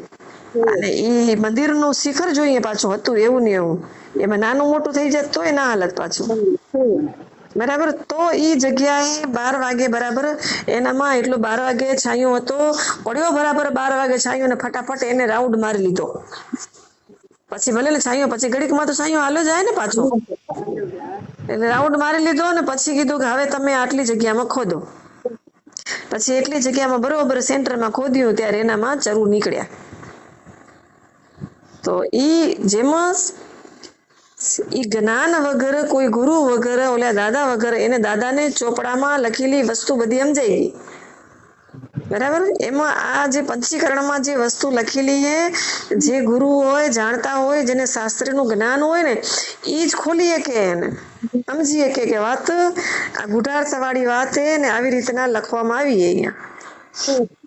અને ઈ મંદિરનું શિખર જોઈએ પાછું હતું એવું ને એવું. એમાં નાનું મોટું થઈ જાય તોય ના હાલત પાછું. બરાબર. તો ઈ જગ્યાએ 12 વાગે બરાબર એનામાં એટલું 12 વાગે છાંયો હતો, પડ્યો બરાબર 12 વાગે છાંયો ને ફટાફટ એને રાઉન્ડ મારી લીધો. પછી ભલે ને છાંયો, પછી ઘડીકમાં તો છાંયો હાલો જાય ને પાછો. એટલે રાઉન્ડ મારી લીધો ને પછી કીધું કે હવે તમે આટલી જગ્યામાં ખોદો. પછી એટલી જગ્યામાં બરોબર સેન્ટરમાં ખોદ્યું ત્યારે એનામાં ચરુ નીકળ્યા. તો ઈ જેમાં ઈ જ્ઞાન વગર, કોઈ ગુરુ વગર, ઓલા દાદા વગર, એને દાદાને ચોપડામાં લખેલી વસ્તુ બધી સમજાઈ ગઈ. બરાબર. એમાં આ જે પંચીકરણમાં જે વસ્તુ લખેલી છે, જે ગુરુ હોય, જાણતા હોય, જેને શાસ્ત્રનું જ્ઞાન હોય ને, ઈ જ ખોલી શકે એને, સમજી શકે કે વાત આ ગુઢાર્થ વાળી વાત છે ને આવી રીતના લખવામાં આવી અહીંયા.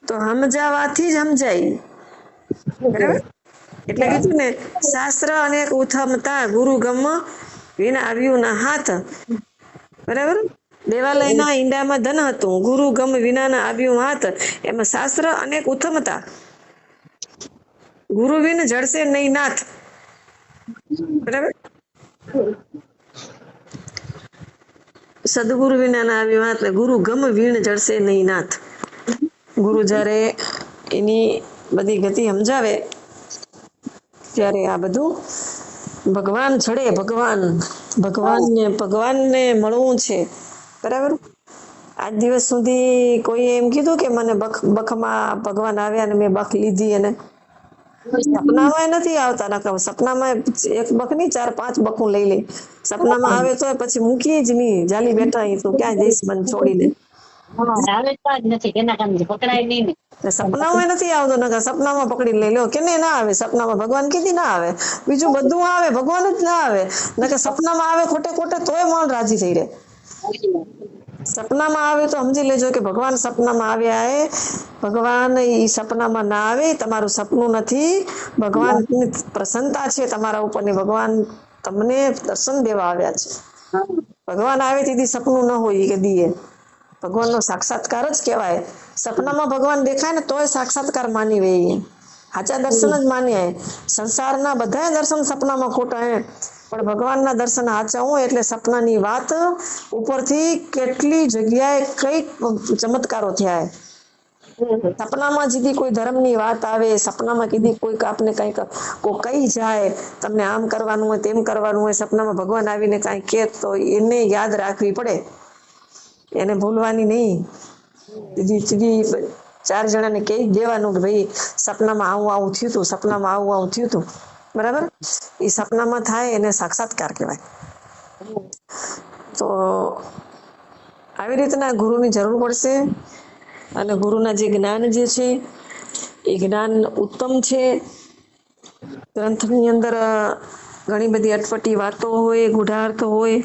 તો સમજાવાથી જ સમજાય. બરાબર. એટલે કીધું ને, શાસ્ત્ર અનેક ઉથમતા, ગુરુ ગમ વિના આવ્યું ના હાથ. બરાબર. દેવાલયના ઈંડામાં ધન હતું, ગુરુ ગમ વિનાના આવ્યું હાથ. એમાં શાસ્ત્ર અનેક ઉથમતા, ગુરુ વિન જડશે નહીં નાથ. બરાબર. સદગુરુ વિનાના આવ્યું હાથ, ગુરુ ગમ વીણ જડશે નહીં નાથ. ગુરુ જયારે એની બધી ગતિ સમજાવે ત્યારે આ બધું ભગવાન છડે. ભગવાનને મળવું છે. બરાબર. આજ દિવસ સુધી કોઈ એમ કીધું કે મને બખમાં ભગવાન આવ્યા ને મેં બખ લીધી? અને સપનામાં નથી આવતા. નકર સપનામાં એક બખ નહીં 4-5 બખું લઈ લે. સપનામાં આવે તો પછી મૂકી જ નહીં, જાલી બેઠા અહીં તો ક્યાં જઈશ મને છોડીને. સપનામાં નથી આવતો. નકર સપનામાં પકડી લઈ લો કે ના આવે. સપનામાં ભગવાન કીધી ના આવે, બીજું બધું આવે, ભગવાન જ ના આવે. નકર સપનામાં આવે ખોટે તોય મન રાજી થઈ રહે. સપનામાં આવે તો સમજી લેજો કે ભગવાન સપનામાં આવ્યા હે. ભગવાન ઈ સપનામાં ના આવે, તમારું સપનું નથી. ભગવાનની પ્રસન્નતા છે તમારા ઉપરની. ભગવાન તમને દર્શન દેવા આવ્યા છે. ભગવાન આવે તેથી સપનું ન હોય કે દીએ. ભગવાનનો સાક્ષાત્કાર જ કહેવાય. સપનામાં ભગવાન દેખાય ને તોય સાક્ષાત્કાર માની વઈએ, સાચા દર્શન જ માન્ય. સંસારના બધા દર્શન સપનામાં ખોટા હે, પણ ભગવાનના દર્શન સાચા હોય. એટલે સપનાની વાત ઉપરથી કેટલી જગ્યાએ કઈ ચમત્કારો થયા. સપનામાં જીધી કોઈ ધર્મની વાત આવે, સપનામાં કીધી કોઈક આપને કઈક કહી જાય, તમને આમ કરવાનું હોય, તેમ કરવાનું હોય, સપનામાં ભગવાન આવીને કઈ કહે તો એને યાદ રાખવી પડે, એને ભૂલવાની નહીં. સીધી 4 જણાને કહી દેવાનું કે ભાઈ સપનામાં આવું થયું હતું, સપનામાં આવું થયું હતું. બરાબર. એ સપનામાં થાય એને સાક્ષાત્કાર કહેવાય. તો આવી રીતના ગુરુની જરૂર પડશે. અને ગુરુના જે જ્ઞાન જે છે એ જ્ઞાન ઉત્તમ છે. ગ્રંથની અંદર ઘણી બધી અટપટી વાતો હોય, ગુઢાર્થ હોય.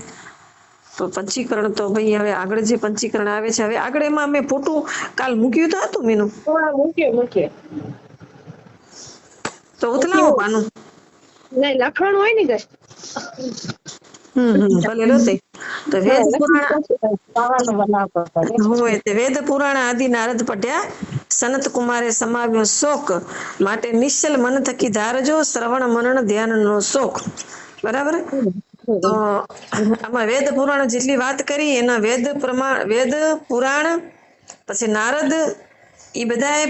તો પંચીકરણ તો ભાઈ હવે આગળ જે પંચીકરણ આવે છે, હવે આગળ એમાં મેં ફોટું કાલ મૂક્યું તો હતું મીનું, મૂકીએ તો ઉથલાવો પાનું નહીં લખણ હોય ને કઈ. ભલે લો તે. તો વેદ પુરાણ આદિ નારદ પઢ્યા, સનત કુમારે સમાવ્યો શોક, માટે નિશ્ચલ મન થકી ધારજો, શ્રવણ મનન ધ્યાન નો શોખ. બરાબર. તો આમાં વેદ પુરાણ જેટલી વાત કરી એના વેદ પુરાણ પછી નારદ ઈ બધાએ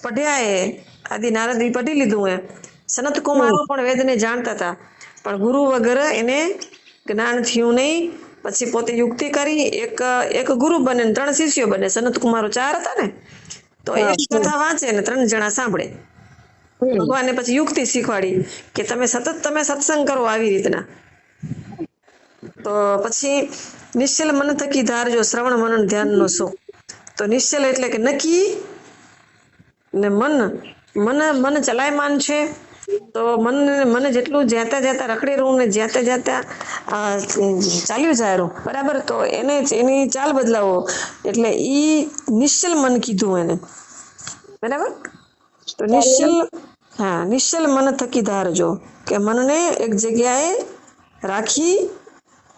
પઢ્યા એ. આદિ નારદ ઈ પઢી લીધું હે. સનત કુમારો પણ વેદને જાણતા હતા, પણ ગુરુ વગર એને જ્ઞાન થયું નહીં. પછી પોતે યુક્તિ કરી, એક ગુરુ બને ને 3 શિષ્યો બને. સનત કુમારો 4 હતા ને, તો એક કથા વાંચે ને 3 જણા સાંભળે. ભગવાને પછી યુક્તિ શીખવાડી કે તમે સત્સંગ કરો આવી રીતના. તો પછી નિશ્ચલ મન થકી ધારજો શ્રવણ મનન ધ્યાનનો શોખ. તો નિશ્ચલ એટલે કે નક્કી, ને મન ચલાયમાન છે. તો મને જેટલું જ્યાં રખડી રહું ને જ્યાં ચાલ્યું જાય રહું, બરાબર. તો એને એની ચાલ બદલાવો એટલે ઈ નિશ્ચલ મન કીધું એને, બરાબર. તો નિશ્ચલ મન થકી ધારજો કે મનને એક જગ્યાએ રાખી,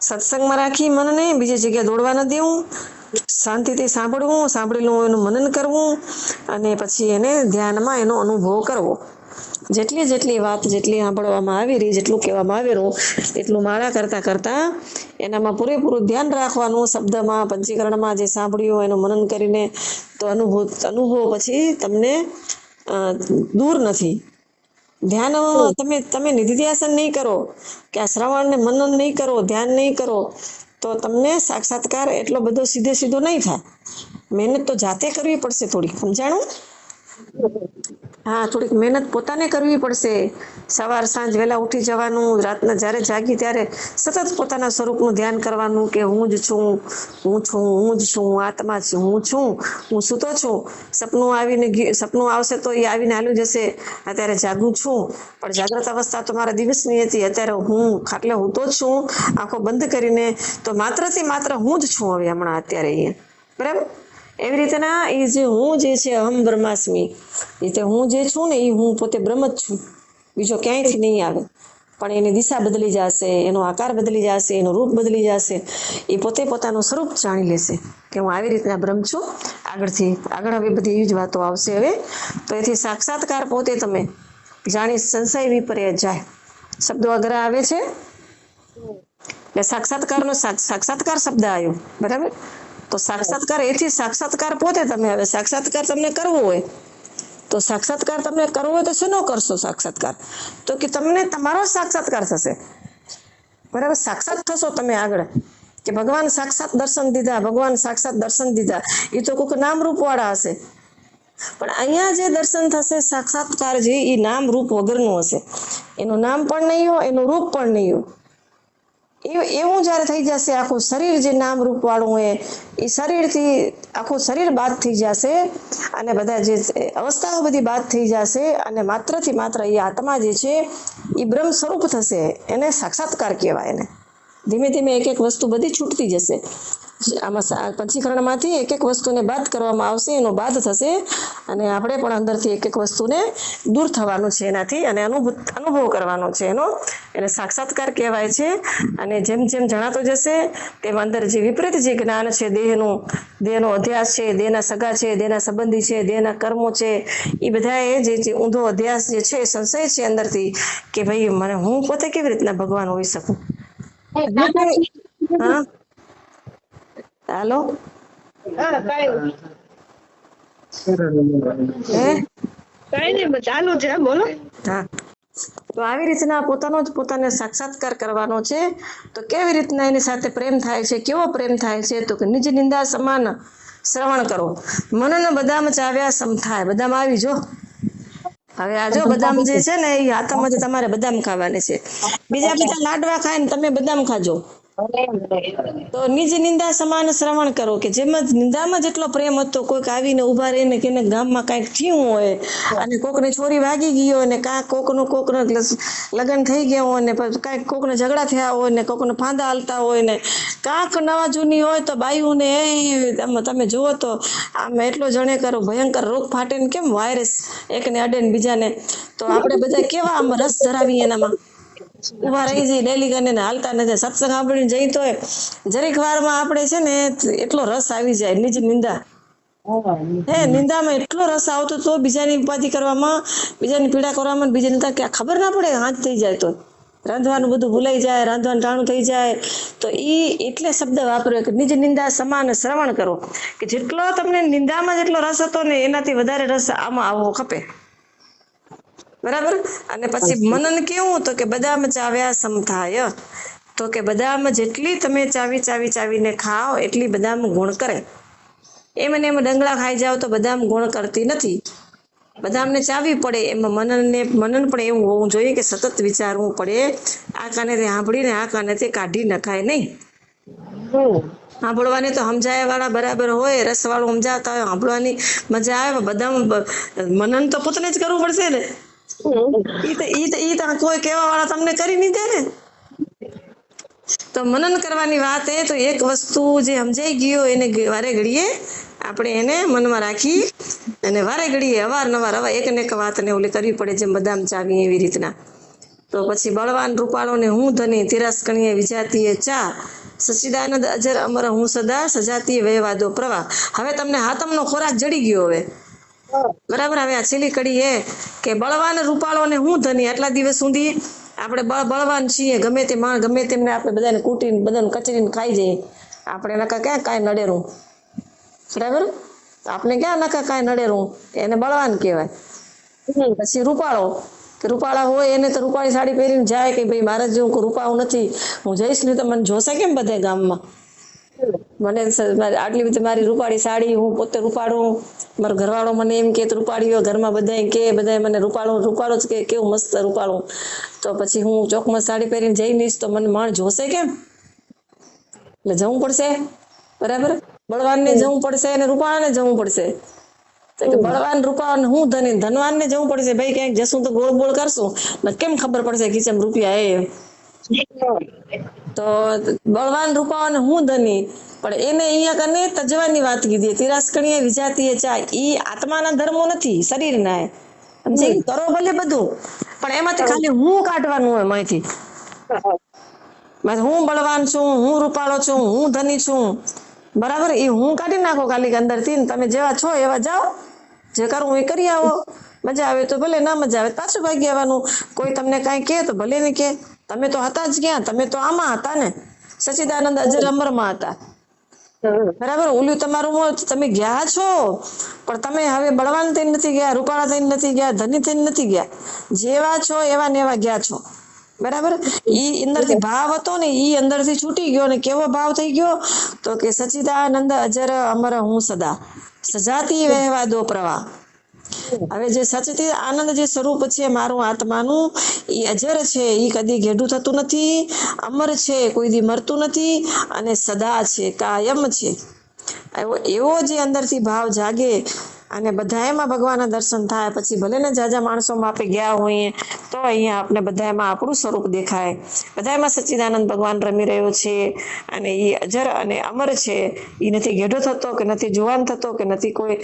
સત્સંગમાં રાખી મનને બીજી જગ્યાએ દોડવા ન દેવું, શાંતિથી સાંભળેલું એનું મનન કરવું અને પછી એને ધ્યાનમાં એનો અનુભવ કરવો. જેટલી વાત સાંભળવામાં આવી રહી, જેટલું કહેવામાં આવેલું એટલું માળા કરતા એનામાં પૂરેપૂરું ધ્યાન રાખવાનું. શબ્દમાં, પંચીકરણમાં જે સાંભળ્યું એનું મનન કરીને તો અનુભવ પછી તમને દૂર નથી. ધ્યાન તમે નિધિધ્યાસન નહીં કરો કે આ શ્રવણ ને મનન નહીં કરો, ધ્યાન નહીં કરો, તો તમને સાક્ષાત્કાર એટલો બધો સીધો નહીં થાય. મહેનત તો જાતે કરવી પડશે થોડીક, સમજાણું? હા, થોડીક મહેનત પોતાને કરવી પડશે. સવાર સાંજ વહેલા ઉઠી જવાનું, રાતના જ્યારે જાગી ત્યારે સતત પોતાના સ્વરૂપનું ધ્યાન કરવાનું કે હું જ છું, આત્મા છું, હું સૂતો છું. સપનું આવશે તો એ આવીને હાલ્યું જશે. અત્યારે જાગું છું, પણ જાગ્રત અવસ્થા તો મારા દિવસની હતી. અત્યારે હું ખાટલે હું તો જ છું, આંખો બંધ કરીને, તો માત્ર હું જ છું હવે હમણાં અત્યારે અહીંયા, બરાબર. એવી રીતના એ જે હું જે છે અહમ બ્રહ્માસ્મિ, એ હું જે છું ને એ હું પોતે બ્રહ્મ જ છું, બીજો ક્યાંયથી નહીં આવે. પણ એની દિશા બદલી જશે, એનો આકાર બદલી જશે, એનું રૂપ બદલી જશે. એ પોતે પોતાનું સ્વરૂપ જાણી લેશે કે હું આવી રીતના બ્રહ્મ છું. આગળ હવે બધી એવી જ વાતો આવશે હવે. તો એથી સાક્ષાત્કાર પોતે તમે જાણી સંશય વિપર્ય જાય. શબ્દો અઘરા આવે છે એટલે સાક્ષાત્કાર શબ્દ આવ્યો, બરાબર. તો સાક્ષાત્કાર પોતે તમે, હવે સાક્ષાત્કાર તમને કરવો હોય તો શેનો કરશો સાક્ષાત્કાર? તો કે તમને તમારો સાક્ષાત્કાર થશે, બરાબર. સાક્ષાત થશો તમે આગળ કે ભગવાન સાક્ષાત દર્શન દીધા. એ તો કોઈક નામ રૂપ વાળા હશે, પણ અહીંયા જે દર્શન થશે સાક્ષાત્કાર જે એ નામ રૂપ વગરનું હશે. એનું નામ પણ નહીં હોય, એનું રૂપ પણ નહીં હોય. એવું જયારે થઈ જશે, આખું શરીર જે નામ રૂપ વાળું હોય એ શરીરથી આખું શરીર બાદ થઈ જશે અને બધા જે અવસ્થાઓ બધી બાદ થઈ જશે અને માત્ર એ આત્મા જે છે એ બ્રહ્મ સ્વરૂપ થશે. એને સાક્ષાત્કાર કહેવાય. એને ધીમે ધીમે એક વસ્તુ બધી છૂટતી જશે. આમાં પંચીકરણમાંથી એક વસ્તુને બાદ કરવામાં આવશે, એનો બાદ થશે અને આપણે પણ અંદરથી એક વસ્તુને દૂર થવાનું છે એનાથી, અને અનુભવ કરવાનો છે એને સાક્ષાત્કાર કહેવાય છે. અને જેમ જણાતો જશે તેમ અંદર જે વિપરીત જે જ્ઞાન છે, દેહનો અધ્યાસ છે, દેહના સગા છે, દેહના સંબંધી છે, દેહના કર્મો છે, એ બધા જે ઊંધો અધ્યાસ જે છે, સંશય છે અંદરથી કે ભાઈ હું પોતે કેવી રીતના ભગવાન હોઈ શકું. હા, હાલો. ચાલુ છે, બોલો. હા, તો આવી રીતના પોતાને સાક્ષાત્કાર કરવાનો છે. તો કેવી રીતના એની સાથે પ્રેમ થાય છે, કેવો પ્રેમ થાય છે? તો કે નિજ નિંદા સમાન શ્રવણ કરો, મનન બદામ ચાવ્યા સમ થાય. બદામ આવી જો, હવે આ જો બદામ જે છે ને એ હાથમાં તમારે બદામ ખાવાને છે. બીજા લાડવા ખાય ને તમે બદામ ખાજો. તો નિજ નિંદા સમાન શ્રવણ કરો કે જેમાં નિંદામાં જેટલો પ્રેમ હતો, કોઈક આવીને ઉભા રહીને કે ગામમાં કાંઈક થયું હોય અને કોકને છોરી વાગી ગઈ હોય ને કોકનો લગ્ન થઈ ગયા હોય ને કાંઈક કોકને ઝઘડા થયા હોય ને કોકને ફાંદા હાલતા હોય ને કાંક નવા જૂની હોય તો બાયુને તમે જુઓ તો આમ એટલો જણે કરો ભયંકર રોગ ફાટે ને કેમ વાયરસ એકને અડે ને બીજાને. તો આપણે બધા કેવા આમ રસ ધરાવીએ એનામાં, ઉભા રહી જઈએ ડેલી કરીને, હાલતા નથી. સત્સંગ સાંભળીને જઈ તો જરીક વારમાં આપણે છે ને એટલો રસ આવી જાય. નિજ નિંદા નિંદામાં એટલો રસ આવતો તો બીજાની ઉપાધિ કરવામાં, બીજાની પીડા કરવામાં, બીજાની કે ખબર ના પડે હાથ થઈ જાય તો રાંધવાનું બધું ભૂલાઈ જાય, રાંધવાનું ટાણું થઈ જાય. તો એટલે શબ્દ વાપર્યો કે નિજ નિંદા સમાન શ્રવણ કરો કે જેટલો તમને નિંદામાં જેટલો રસ હતો ને એનાથી વધારે રસ આમાં આવવો ખપે, બરાબર. અને પછી મનન કેવું? તો કે બદામ ચાવ્યા સમ થાય. તો કે બદામ જેટલી તમે ચાવીને ખાઓ એટલી બદામ ગુણ કરે. એમ ડંગળા ખાઈ જાવ તો બદામ ગુણ કરતી નથી. બદામને ચાવી પડે એમાં મનન પણ એવું હોવું જોઈએ કે સતત વિચારવું પડે, આ કાનેથી સાંભળીને આ કાનેથી કાઢી નખાય નહીં. સાંભળવાની તો સમજાયા વાળા બરાબર હોય, રસ વાળું સમજાવતા હોય, સાંભળવાની મજા આવે. બદામ મનન તો પોતાને જ કરવું પડશે ને. ઈ તો કોઈ કહેવા વાળા તમને કરી નહીં દે ને. તો મનન કરવાની વાત એ તો એક વસ્તુ જે સમજાઈ ગયો એને વારે ઘડીએ આપણે એને મનમાં રાખી અને વારે ઘડીએ અવારનવાર એક ને એક વાતને ઓલી કરવી પડે, જેમ બદામ ચાવી એવી રીતના. તો પછી બળવાન રૂપાળો ને હું ધની, તિરસ્કણીય વિજાતીય ચા, સચ્ચિદાનંદ અજર અમર હું સદા, સજાતીય વહેવાદો પ્રવાહ. હવે તમને હાતમનો ખોરાક જડી ગયો. હવે બરાબર. હવે આ છેલ્લી કડી એ કે બળવાન રૂપાળો ને હું ધની. આટલા દિવસ સુધી આપણે બળવાન છીએ, ગમે તે માણ ગમે તેમને આપણે બધાને કૂટીને બધાને કચરીને ખાઈ જઈએ. આપણે નકા ક્યાં કાંઈ નડેરું. બરાબર. આપણે ક્યાં નકા કાંઈ નડેરું, એને બળવાન કહેવાય. પછી રૂપાળો, કે રૂપાળા હોય એને તો રૂપાળી સાડી પહેરીને જાય કે ભાઈ મારા જેવું રૂપાળું નથી, હું જઈશ નહીં તો મને જોશે કેમ બધે ગામમાં. મને આટલી બધી મારી રૂપાળી સાડી, હું પોતે રૂપાળું, મારો ઘરવાળો મને એમ કે રૂપાળીઓ ઘરમાં બધા મને રૂપાળો જ કે કેવું મસ્ત રૂપાળું. તો પછી હું ચોકમાં સાડી પહેરીને જઈ નહીશ તો મને માણ જોશે કેમ. એટલે જવું પડશે. બરાબર. બળવાનને જવું પડશે અને રૂપાળાને જવું પડશે. તો કે બળવાન રૂપાળાને હું ધની, ધનવાનને જવું પડશે. ભાઈ ક્યાંક જશું તો ગોળ બોળ કરશું ને કેમ ખબર પડશે ખીચામાં રૂપિયા એ. તો બળવાન રૂપાળાને હું ધની, પણ એને અહીંયા કને તજવાની વાત કીધી. તિરસ્કણીય વિજાતીય ચા, ઈ આત્માના ધર્મો નથી, શરીરના. સમજે. કરો ભલે બધું, પણ એમાંથી ખાલી હું કાઢવાનું હોય માંથી. હું બળવાન છું, હું રૂપાળો છું, હું ધની છું. બરાબર. એ હું કાઢી નાખો ખાલી અંદરથી. તમે જેવા છો એવા જાઓ, જે કરવું એ કરી આવો. મજા આવે તો ભલે, ના મજા આવે પાછું ભાગી આવવાનું. કોઈ તમને કાંઈ કહે તો ભલે ને કે, તમે તો હતા જ ક્યાં, તમે તો આમાં હતા ને, સચ્ચિદાનંદ અજર અમરમાં હતા. બરાબર. ઓલું તમારું તમે ગયા છો, પણ તમે હવે બળવાન થઈને નથી ગયા, રૂપાળા થઈને નથી ગયા, ધની થઈને નથી ગયા. જેવા છો એવા ને એવા ગયા છો. બરાબર. ઈ અંદરથી ભાવ હતો ને ઈ અંદરથી છૂટી ગયો. ને કેવો ભાવ થઈ ગયો તો કે સચ્ચિદાનંદ અજર અમર હું સદા, સજાતી વહેવા દો પ્રવાહ. હવે જે સચિત આનંદ જે સ્વરૂપ છે મારું આત્માનું, એ અજર છે, એ કદી ઘેડું થતું નથી, અમર છે, કોઈ દી મરતું નથી, અને સદા છે, કાયમ છે. એવો જે અંદરથી ભાવ જાગે અને બધાયમાં ભગવાનના દર્શન થાય. પછી ભલે ને જાજા માણસોમાં આપણે ગયા હોઈએ તો અહીંયા આપણે બધાયમાં આપણું સ્વરૂપ દેખાય. બધાયમાં સચ્ચિદાનંદ ભગવાન રમી રહ્યો છે અને એ અજર અને અમર છે. એ નથી ઘેડો થતો કે નથી જુવાન થતો કે નથી કોઈ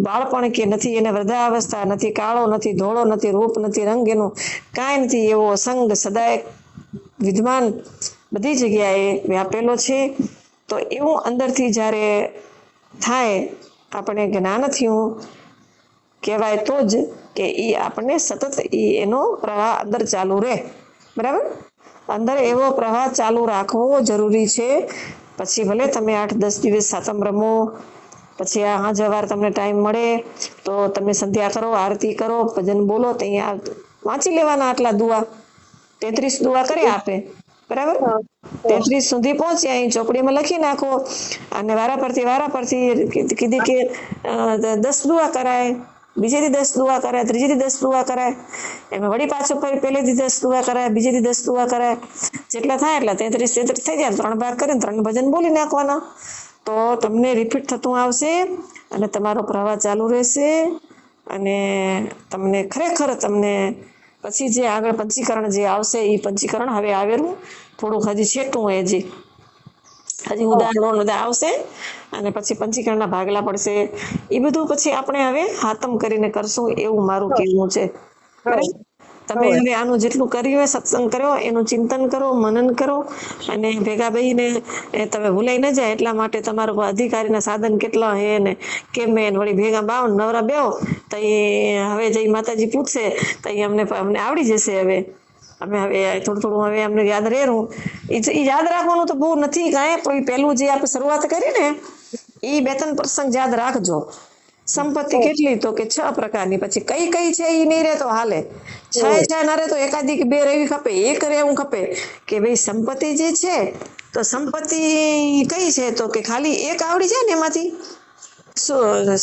બાળપણ કે નથી એને વૃદ્ધાવસ્થા, નથી કાળો, નથી ધોળો, નથી રૂપ, નથી રંગ, એનું કાંઈ નથી. એવો સંગ સદાય વિદ્યમાન બધી જગ્યાએ વ્યાપેલો છે. તો એવું અંદરથી જ્યારે થાય આપણે જ્ઞાન થયું કહેવાય તો જ કે એ આપણને સતત એનો પ્રવાહ અંદર ચાલુ રહે. બરાબર. અંદર એવો પ્રવાહ ચાલુ રાખવો જરૂરી છે. પછી ભલે તમે 8-10 દિવસ સાતમ રમો, પછી આ હાજવાર તમને ટાઈમ મળે તો તમે સંધ્યા કરો, આરતી કરો, ભજન બોલો, તો અહીંયા વાંચી લેવાના આટલા દુઆ, 33 દુઆ કરી આપે. બરાબર. 33 સુધી પહોંચ્યા અહીં ચોપડીમાં લખી નાખો. અને વારા પરથી કીધી કે 10 દુઆ કરાય, બીજેથી 10 દુઆ કરાય, ત્રીજેથી 10 દુઆ કરાય, એમાં વળી પાછો પહેલેથી 10 દુઆ કરાય, બીજેથી 10 દુઆ કરાય. જેટલા થાય એટલા 33 થઈ જાય. 3 ભાગ કરીને 3 ભજન બોલી નાખવાના. તો તમને રિપીટ થતું આવશે અને તમારો પ્રવાહ ચાલુ રહેશે. અને તમને ખરેખર તમને પછી જે આગળ પંચીકરણ જે આવશે એ પંચીકરણ હવે આવેલું થોડુંક હજી છેટું હોય, હજી ઉદાહરણો બધા આવશે અને પછી પંચીકરણના ભાગલા પડશે. એ બધું પછી આપણે હવે હાતમ કરીને કરશું એવું મારું કહેવું છે. તમે હવે આનું જેટલું કર્યું હોય, સત્સંગ કર્યો, એનું ચિંતન કરો, મનન કરો અને ભેગા બહીને તમે ભૂલાઈ ન જાય એટલા માટે તમારા અધિકારીના સાધન કેટલા હે ને કેમ હે, વળી ભેગા બાવ નવરા બેહો તો એ હવે જઈ માતાજી પૂછશે તો એ અમને આવડી જશે. અમે હવે થોડું હવે અમને યાદ રહેવું. એ યાદ રાખવાનું તો બહુ નથી કાંઈ, પણ પહેલું જે આપણે શરૂઆત કરી ને એ 2-3 પ્રસંગ યાદ રાખજો. સંપત્તિ કેટલી તો કે 6 પ્રકારની. પછી કઈ છે એ નહીં રહે તો હાલે. 6 ના રહે તો એકાદી કે 2 રહેવી ખપે, 1 રહેવું ખપે. કે ભાઈ સંપત્તિ જે છે તો સંપત્તિ કઈ છે તો કે ખાલી 1 આવડી જાય ને એમાંથી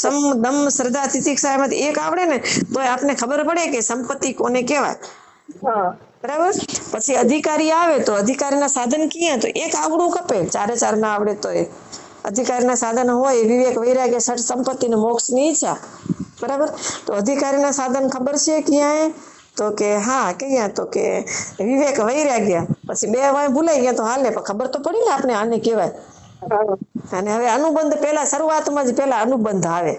સમ દમ શ્રદ્ધા તિતિક્ષા એમાંથી એક આવડે ને તો આપને ખબર પડે કે સંપત્તિ કોને કહેવાય. હા બરાબર. પછી અધિકારી આવે તો અધિકારીના સાધન ક્યાં, તો એક આવડું કપે, ચારે ચાર ના આવડે તો એ અધિકારીના સાધન હોય વિવેક વૈરાગ્ય ષટ સંપત્તિ ને મોક્ષની ઈચ્છા. બરાબર. તો અધિકારીના સાધન ખબર છે ક્યાંય, તો કે હા ક્યાં, તો કે વિવેક વૈરાગ્ય. પછી બે વાર ભૂલાઈ ગયા તો હાલે, પણ ખબર તો પડી ને આપણે આને કહેવાય. અને હવે અનુબંધ પેલા શરૂઆતમાં જ પેલા અનુબંધ આવે.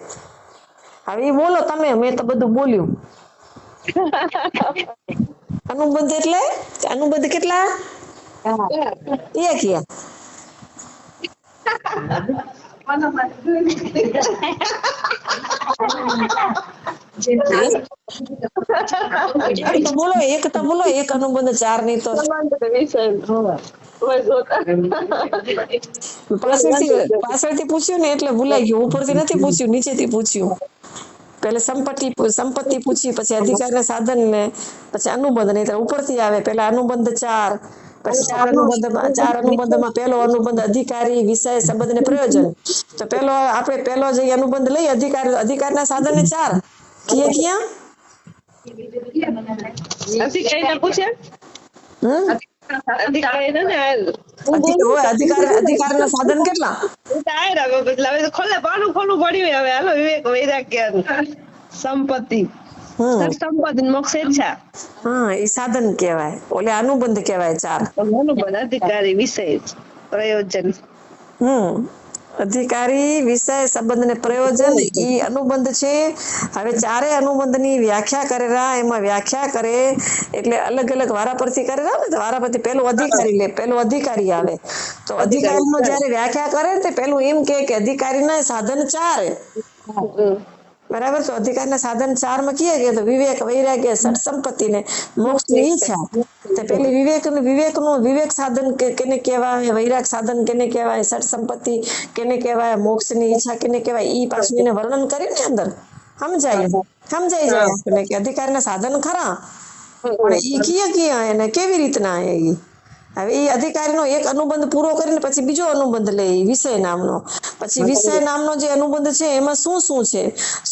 હવે એ બોલો તમે, મેં તો બધું બોલ્યું. અનુબંધ એટલે અનુબંધ કેટલા? એક. એક તો બોલો એક અનુબંધ, ચાર નહીં તો પાછળથી પૂછ્યું ને એટલે ભૂલાઈ ગયું. ઉપરથી નથી પૂછ્યું, નીચેથી પૂછ્યું. પેલા સંપત્તિ પૂછી, પછી અધિકારના સાધન ને પછી અનુબંધ, નહીં ઉપરથી આવે. પેલા અનુબંધ ચાર, પછી ચાર અનુબંધમાં પેલો અનુબંધ અધિકારી વિષય સંબંધ ને પ્રયોજન. તો પેલો જે અનુબંધ લઈ અધિકારના સાધન ને ચાર ક્યાં અધિકારના સાધન કેટલા? ખોલે પાનું ખોલું પડ્યું. હવે હાલો વિવેક વૈરાગ્ય સંપત્તિ સંપત્તિ મોક્ષ ઈચ્છા. હા, એ સાધન કહેવાય. ઓલે અનુબંધ કહેવાય ચાર. અનુબંધ અધિકારી વિષય પ્રયોજન. અધિકારી વિષય સંબંધ ને પ્રયોજન ઈ અનુબંધ છે. હવે ચારે અનુબંધ ની વ્યાખ્યા કરેલા, એમાં વ્યાખ્યા કરે એટલે અલગ અલગ વારા પરથી કરેલા ને. વારા પરથી પેલું અધિકારી લે, પેલું અધિકારી આવે. તો અધિકારી નું જયારે વ્યાખ્યા કરે તો પેલું એમ કે અધિકારી ના સાધન ચાર. બરાબર. તો અધિકારના સાધન ચાર માં કીએ તો વિવેક વૈરાગ્ય ષટ સંપત્તિ ને મોક્ષ ની ઈચ્છા. તો પેલી વિવેક સાધન કેને કહેવાય, વૈરાગ સાધન કેને કહેવાય, ષટ સંપત્તિ કેને કહેવાય, મોક્ષ ની ઈચ્છા કેને કહેવાય, ઈ પાછું એને વર્ણન કરીને અંદર સમજાઈ જાય આપણે કે અધિકારના સાધન ખરા, પણ ઈ ક્યાં એને કેવી રીતના ઈ. હવે એ અધિકારીનો એક અનુબંધ પૂરો કરીને પછી બીજો અનુબંધ લે વિષય નામનો. પછી વિષય નામનો જે અનુબંધ છે એમાં શું છે,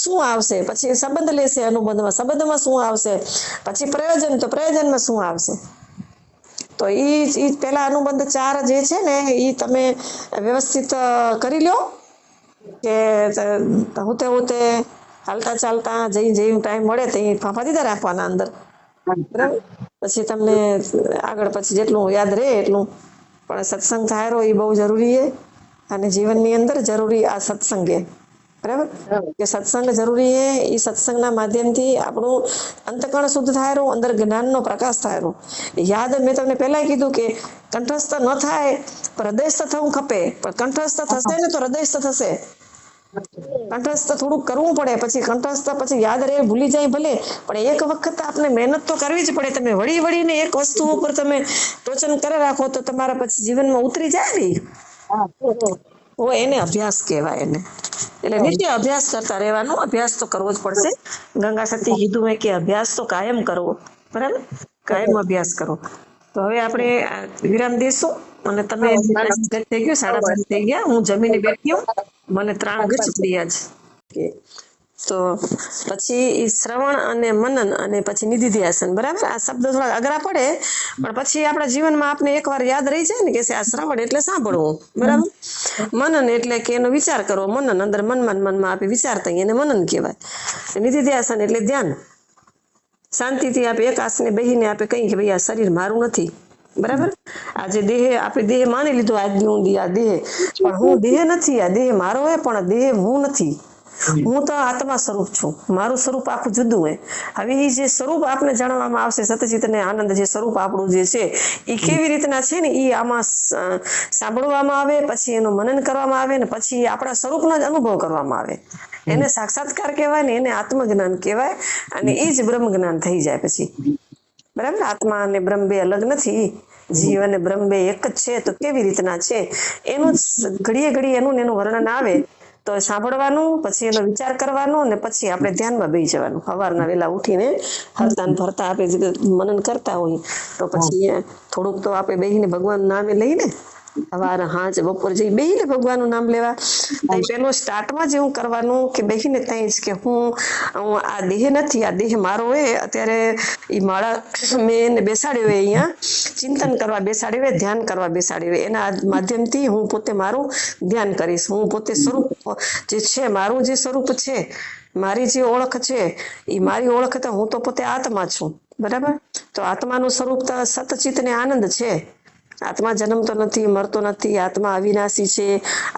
શું આવશે. પછી સંબંધ લેશે અનુબંધમાં, સંબંધમાં શું આવશે. પછી પ્રયોજન, તો પ્રયોજનમાં શું આવશે. તો ઈ પેલા અનુબંધ ચાર જે છે ને ઈ તમે વ્યવસ્થિત કરી લ્યો કે હોતે હાલતા ચાલતા જઈ ટાઈમ મળે તો ફાંફા દીધા રાખવાના અંદર. બરાબર. પછી તમને આગળ પછી જેટલું યાદ રહે એટલું. પણ સત્સંગ થાય એ બહુ જરૂરી છે. અને જીવનની અંદર જરૂરી આ સત્સંગ છે. બરાબર. કે સત્સંગ જરૂરી છે. એ સત્સંગના માધ્યમથી આપણું અંતકણ શુદ્ધ થાય, અંદર જ્ઞાનનો પ્રકાશ થાય. યાદ મેં તમને પહેલા કીધું કે કંઠસ્થ ન થાય પણ હૃદયસ્થ થવું ખપે. પણ કંઠસ્થ થશે ને તો હૃદયસ્થ થશે. કંઠસ્થ થોડુંક કરવું પડે, પછી કંઠસ્થ પછી યાદ રહે, ભૂલી જાય ભલે, પણ એક વખત આપણે મહેનત તો કરવી જ પડે. તમે વળીને એક વસ્તુ ઉપર તમે ટોચન કરી રાખો તો તમારા પછી જીવનમાં ઉતરી જાય ને. એને અભ્યાસ કહેવાય. એને એટલે નિત્ય અભ્યાસ કરતા રહેવાનો. અભ્યાસ તો કરવો જ પડશે. ગંગા સતી કીધું મેં કે અભ્યાસ તો કાયમ કરવો. બરાબર. કાયમ અભ્યાસ કરો. તો હવે આપણે વિરામ દઈશું. અને તમે થઈ ગયું 5:30 થઈ ગયા. હું જમીને બેઠી હું. મને ત્રાણ ગચ પડી આજ. તો પછી શ્રવણ અને મનન અને પછી નિધિધ્યાસન. બરાબર. આ શબ્દ થોડા અઘરા પડે પણ પછી આપણા જીવનમાં આપણે એકવાર યાદ રહી જાય ને કે આ શ્રવણ એટલે સાંભળવું. બરાબર. મનન એટલે કે એનો વિચાર કરવો. મનન અંદર મનમાં આપણે વિચારતા એને મનન કહેવાય. નિધિધ્યાસન એટલે ધ્યાન. શાંતિથી આપણે એક આસને બેહીને આપણે કહીએ કે ભાઈ આ શરીર મારું નથી. બરાબર. આજે દેહ આપણે દેહ માની લીધો આજની ઊંડી આ દેહ, પણ હું દેહ નથી. આ દેહ મારો હે પણ દેહ હું નથી. હું તો આત્મા સ્વરૂપ છું. મારું સ્વરૂપ આખું જુદું હે. હવે એ જે સ્વરૂપ આપણે જાણવામાં આવશે, સતચિત ને આનંદ જે સ્વરૂપ આપણું જે છે એ કેવી રીતના છે ને એ આમાં સાંભળવામાં આવે, પછી એનું મનન કરવામાં આવે ને પછી આપણા સ્વરૂપનો જ અનુભવ કરવામાં આવે. એને સાક્ષાત્કાર કહેવાય ને એને આત્મજ્ઞાન કહેવાય. અને એ જ બ્રહ્મ જ્ઞાન થઈ જાય પછી. બરાબર. આત્મા અને બ્રહ્મ બે અલગ નથી. જીવ અને બ્રહ્મ બે એક જ છે. તો કેવી રીતના છે એનું ઘડીએ એનું વર્ણન આવે તો સાંભળવાનું, પછી એનો વિચાર કરવાનો ને પછી આપણે ધ્યાનમાં બેસી જવાનું. સવારના વેલા ઉઠીને હરતા ફરતા આપણે મનન કરતા હોય તો પછી થોડુંક તો આપણે બેસીને ભગવાન નામે લઈને સવારે હાંજ બપોર જઈ બેહીને ભગવાનનું નામ લેવા. તો પેલો સ્ટાર્ટમાં જ એવું કરવાનું કે બેહીને ત્યાં જ કે હું આ દેહ નથી, આ દેહ મારો હોય. અત્યારે એ માળા મેં એને બેસાડ્યો હોય અહીંયા, ચિંતન કરવા બેસાડ્યો હોય, ધ્યાન કરવા બેસાડ્યો હોય. એના માધ્યમથી હું પોતે મારું ધ્યાન કરીશ. હું પોતે સ્વરૂપ જે છે, મારું જે સ્વરૂપ છે, મારી જે ઓળખ છે, એ મારી ઓળખ તો હું તો પોતે આત્મા છું. બરાબર? તો આત્માનું સ્વરૂપ તો સતચિત ને આનંદ છે. આત્મા જન્મતો નથી, મરતો નથી, આત્મા અવિનાશી છે,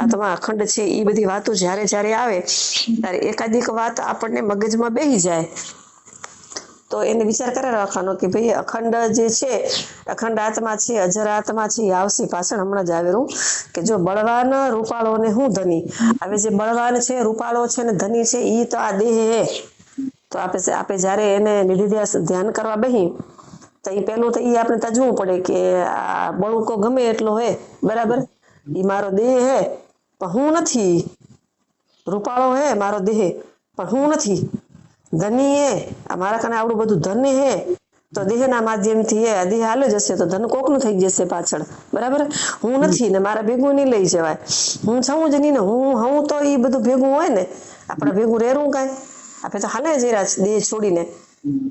આત્મા અખંડ છે. એ બધી વાતો જ્યારે જ્યારે આવે ત્યારે એકાદિક વાત આપણને મગજમાં બેસી જાય તો એને વિચાર કરે રાખવાનો કે ભાઈ અખંડ જે છે, અખંડ આત્મા છે, અજર આત્મા છે, એ આવશે પાછળ. હમણાં જ આવેલું કે જો બળવાન રૂપાળો ને હું ધની. હવે જે બળવાન છે, રૂપાળો છે ને ધની છે, એ તો આ દેહ હે. તો આપણે જયારે એને નિધિધ્યાસ ધ્યાન કરવા બેહી તો એ પેલું તો એ આપણે તજવું પડે કે આ બળુકો ગમે એટલો હે, બરાબર, એ મારો દેહ હે પણ હું નથી. રૂપાળો હે મારો દેહ પણ હું નથી. ધની હે, મારા કને આવડું બધું ધન હે તો દેહના માધ્યમથી હે. દેહ હાલો જશે તો ધન કોકનું થઈ જશે પાછળ, બરાબર. હું નથી ને મારા ભેગું નહીં લઈ જવાય. હું છું જ નહીં ને. હું તો એ બધું ભેગું હોય ને, આપણે ભેગું રહેવું કાંઈ. આપણે તો હાલે જરા દેહ છોડીને.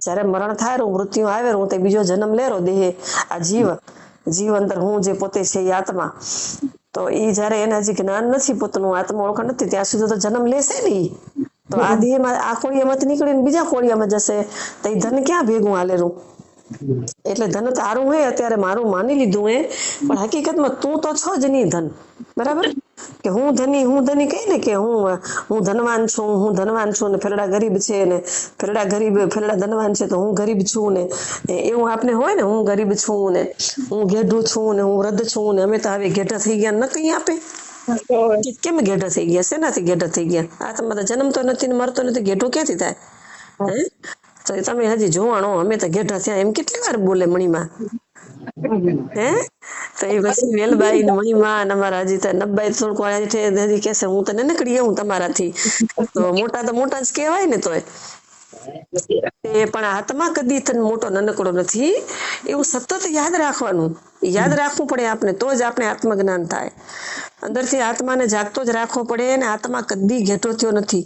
જયારે મરણ થાય, મૃત્યુ આવે, હું તો બીજો જન્મ લેરો દેહ. આ જીવ અંદર હું જે પોતે છે એ આત્મા. તો એ જયારે એને હજી જ્ઞાન નથી, પોતાનું આત્મા ઓળખાણ નથી, ત્યાં સુધી તો જન્મ લેશે ને. તો આ દેહમાં આ કોળિયામાંથી નીકળીને બીજા કોળિયામાં જશે તો એ ધન ક્યાં ભેગું હાલેલું. એટલે ધન તારું હે, અત્યારે મારું માની લીધું હે, પણ હકીકતમાં તું તો છો જ નહીં ધન, બરાબર. કે હું ધની કહી ને કે હું ધનવાન છું ને ફેરડા ગરીબ છે ને ફેરડા ધનવાન છે તો હું ગરીબ છું ને એવું આપણે હોય ને. હું ગરીબ છું ને હું ઘેઢું છું ને હું વૃદ્ધ છું ને અમે તો હવે ઘેઢા થઈ ગયા ન કઈ આપે. કેમ ઘેઢા થઈ ગયા? શેનાથી ઘેઢા થઈ ગયા? આ તમારે જન્મતો નથી ને મરતો નથી, ઘેઢો ક્યાંથી થાય? હે? તો તમે હજી જોવાણો અમે તો ઘેઢા થયા એમ કેટલી વાર બોલે મણીમાં. હે? તો એ પછી વેલબાઈ ને મણીમાં અમારા હજી તો નબ્બાઈ થોડુંક હજી કહેશે હું તને નીકળી હું તમારાથી. તો મોટા જ કહેવાય ને. તોય એ પણ આત્મા કદી તને મોટો નાનકડો નથી એવું સતત યાદ રાખવાનું. યાદ રાખવું પડે આપણે, તો જ આપણે આત્મજ્ઞાન થાય. અંદરથી આત્માને જાગતો જ રાખવો પડે. ને આત્મા કદી ઘેટો થયો નથી.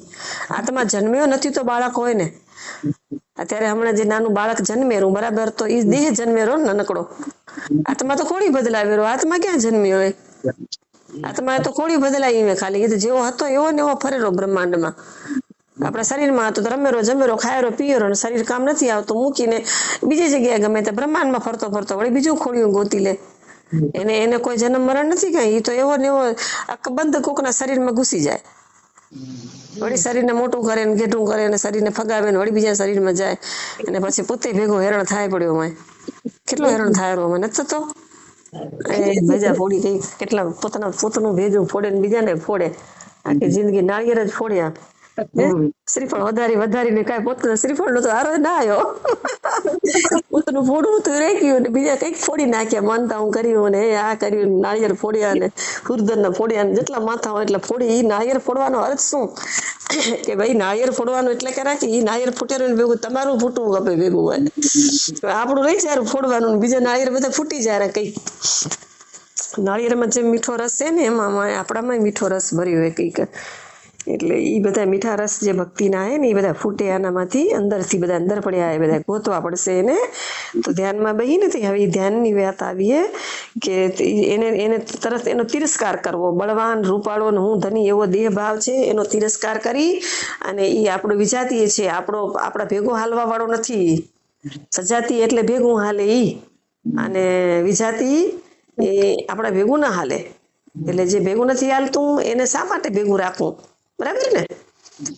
આત્મા જન્મ્યો નથી તો બાળક હોય ને. અત્યારે હમણાં જે નાનું બાળક જન્મેરું, બરાબર, તો એ દેહ જન્મેરો નાનકડો. આત્મા તો કોળી બદલાવેરો. આત્મા ક્યાં જન્મ્યો હોય? આત્મા તો કોળી બદલાવી ખાલી. એ જેવો હતો એવો ને એવો ફરેલો બ્રહ્માંડમાં. આપણા શરીરમાં હતો તો રમેરો જમેરો ખાયરો પીયરો, શરીર કામ નથી આવતું મૂકીને બીજી જગ્યાએ ગમે તે બ્રહ્માંડમાં ફરતો વળી બીજું ખોળિયું ગોતી લે. એને કોઈ જન્મ મરણ નથી કઈ. એ તો એવો ને એવો બંધ કોકના શરીરમાં ઘૂસી જાય. વળી શરીરને મોટું કરે ને ઘેટું કરે ને શરીરને ફગાવે ને વળી બીજા શરીરમાં જાય અને પછી પોતે ભેગો હેરાન થાય પડ્યો. અમે કેટલો હેરાન થાય અમે નથી થતો. ભેજા ફોડી કઈ કેટલા પોતાનું ભેજું ફોડે ને બીજાને ફોડે. આખી જિંદગી નાળિયેર જ ફોડ્યા. શ્રીફળ વધારીને કઈ પોતાના શ્રીફળ નો તો હારો ના આવ્યો. પોતાનું ફોડવું તો રહી ગયું ને બીજા કઈક ફોડી નાખ્યા. માનતા હું કર્યું ને આ કર્યું, નાળિયેર ફોડ્યા ને હુરદર ફોડ્યા ને જેટલા માથા હોય એટલે ફોડી. એ નાળિયેર ફોડવાનો અર્થ શું? કે ભાઈ નાળિયેર ફોડવાનું એટલે કે રાખી એ નાળિયેર ફૂટેલું ભેગું તમારું ફૂટવું ગપે ભેગું હોય. આપણું રહી જાય ફોડવાનું, બીજા નાળિયેર બધા ફૂટી જાય કઈ. નાળિયેરમાં જે મીઠો રસ છે ને એમાં આપણામાં મીઠો રસ ભર્યો હોય કઈક. એટલે એ બધા મીઠા રસ જે ભક્તિના હે ને એ બધા ફૂટે આનામાંથી. અંદરથી બધા અંદર પડ્યા એ બધા ગોતવા પડશે એને. તો ધ્યાનમાં બહી નથી. હવે ધ્યાનની વાત આવીએ કે એને તરત એનો તિરસ્કાર કરવો. બળવાન રૂપાળો ને હું ધની એવો દેહ ભાવ છે એનો તિરસ્કાર કરી અને એ આપણો વિજાતીય છે. આપણા ભેગો હાલવા વાળો નથી. સજાતી એટલે ભેગું હાલે ઈ, અને વિજાતી એ આપણા ભેગું ના હાલે. એટલે જે ભેગું નથી હાલતું એને શા માટે ભેગું રાખવું? બરાબર ને?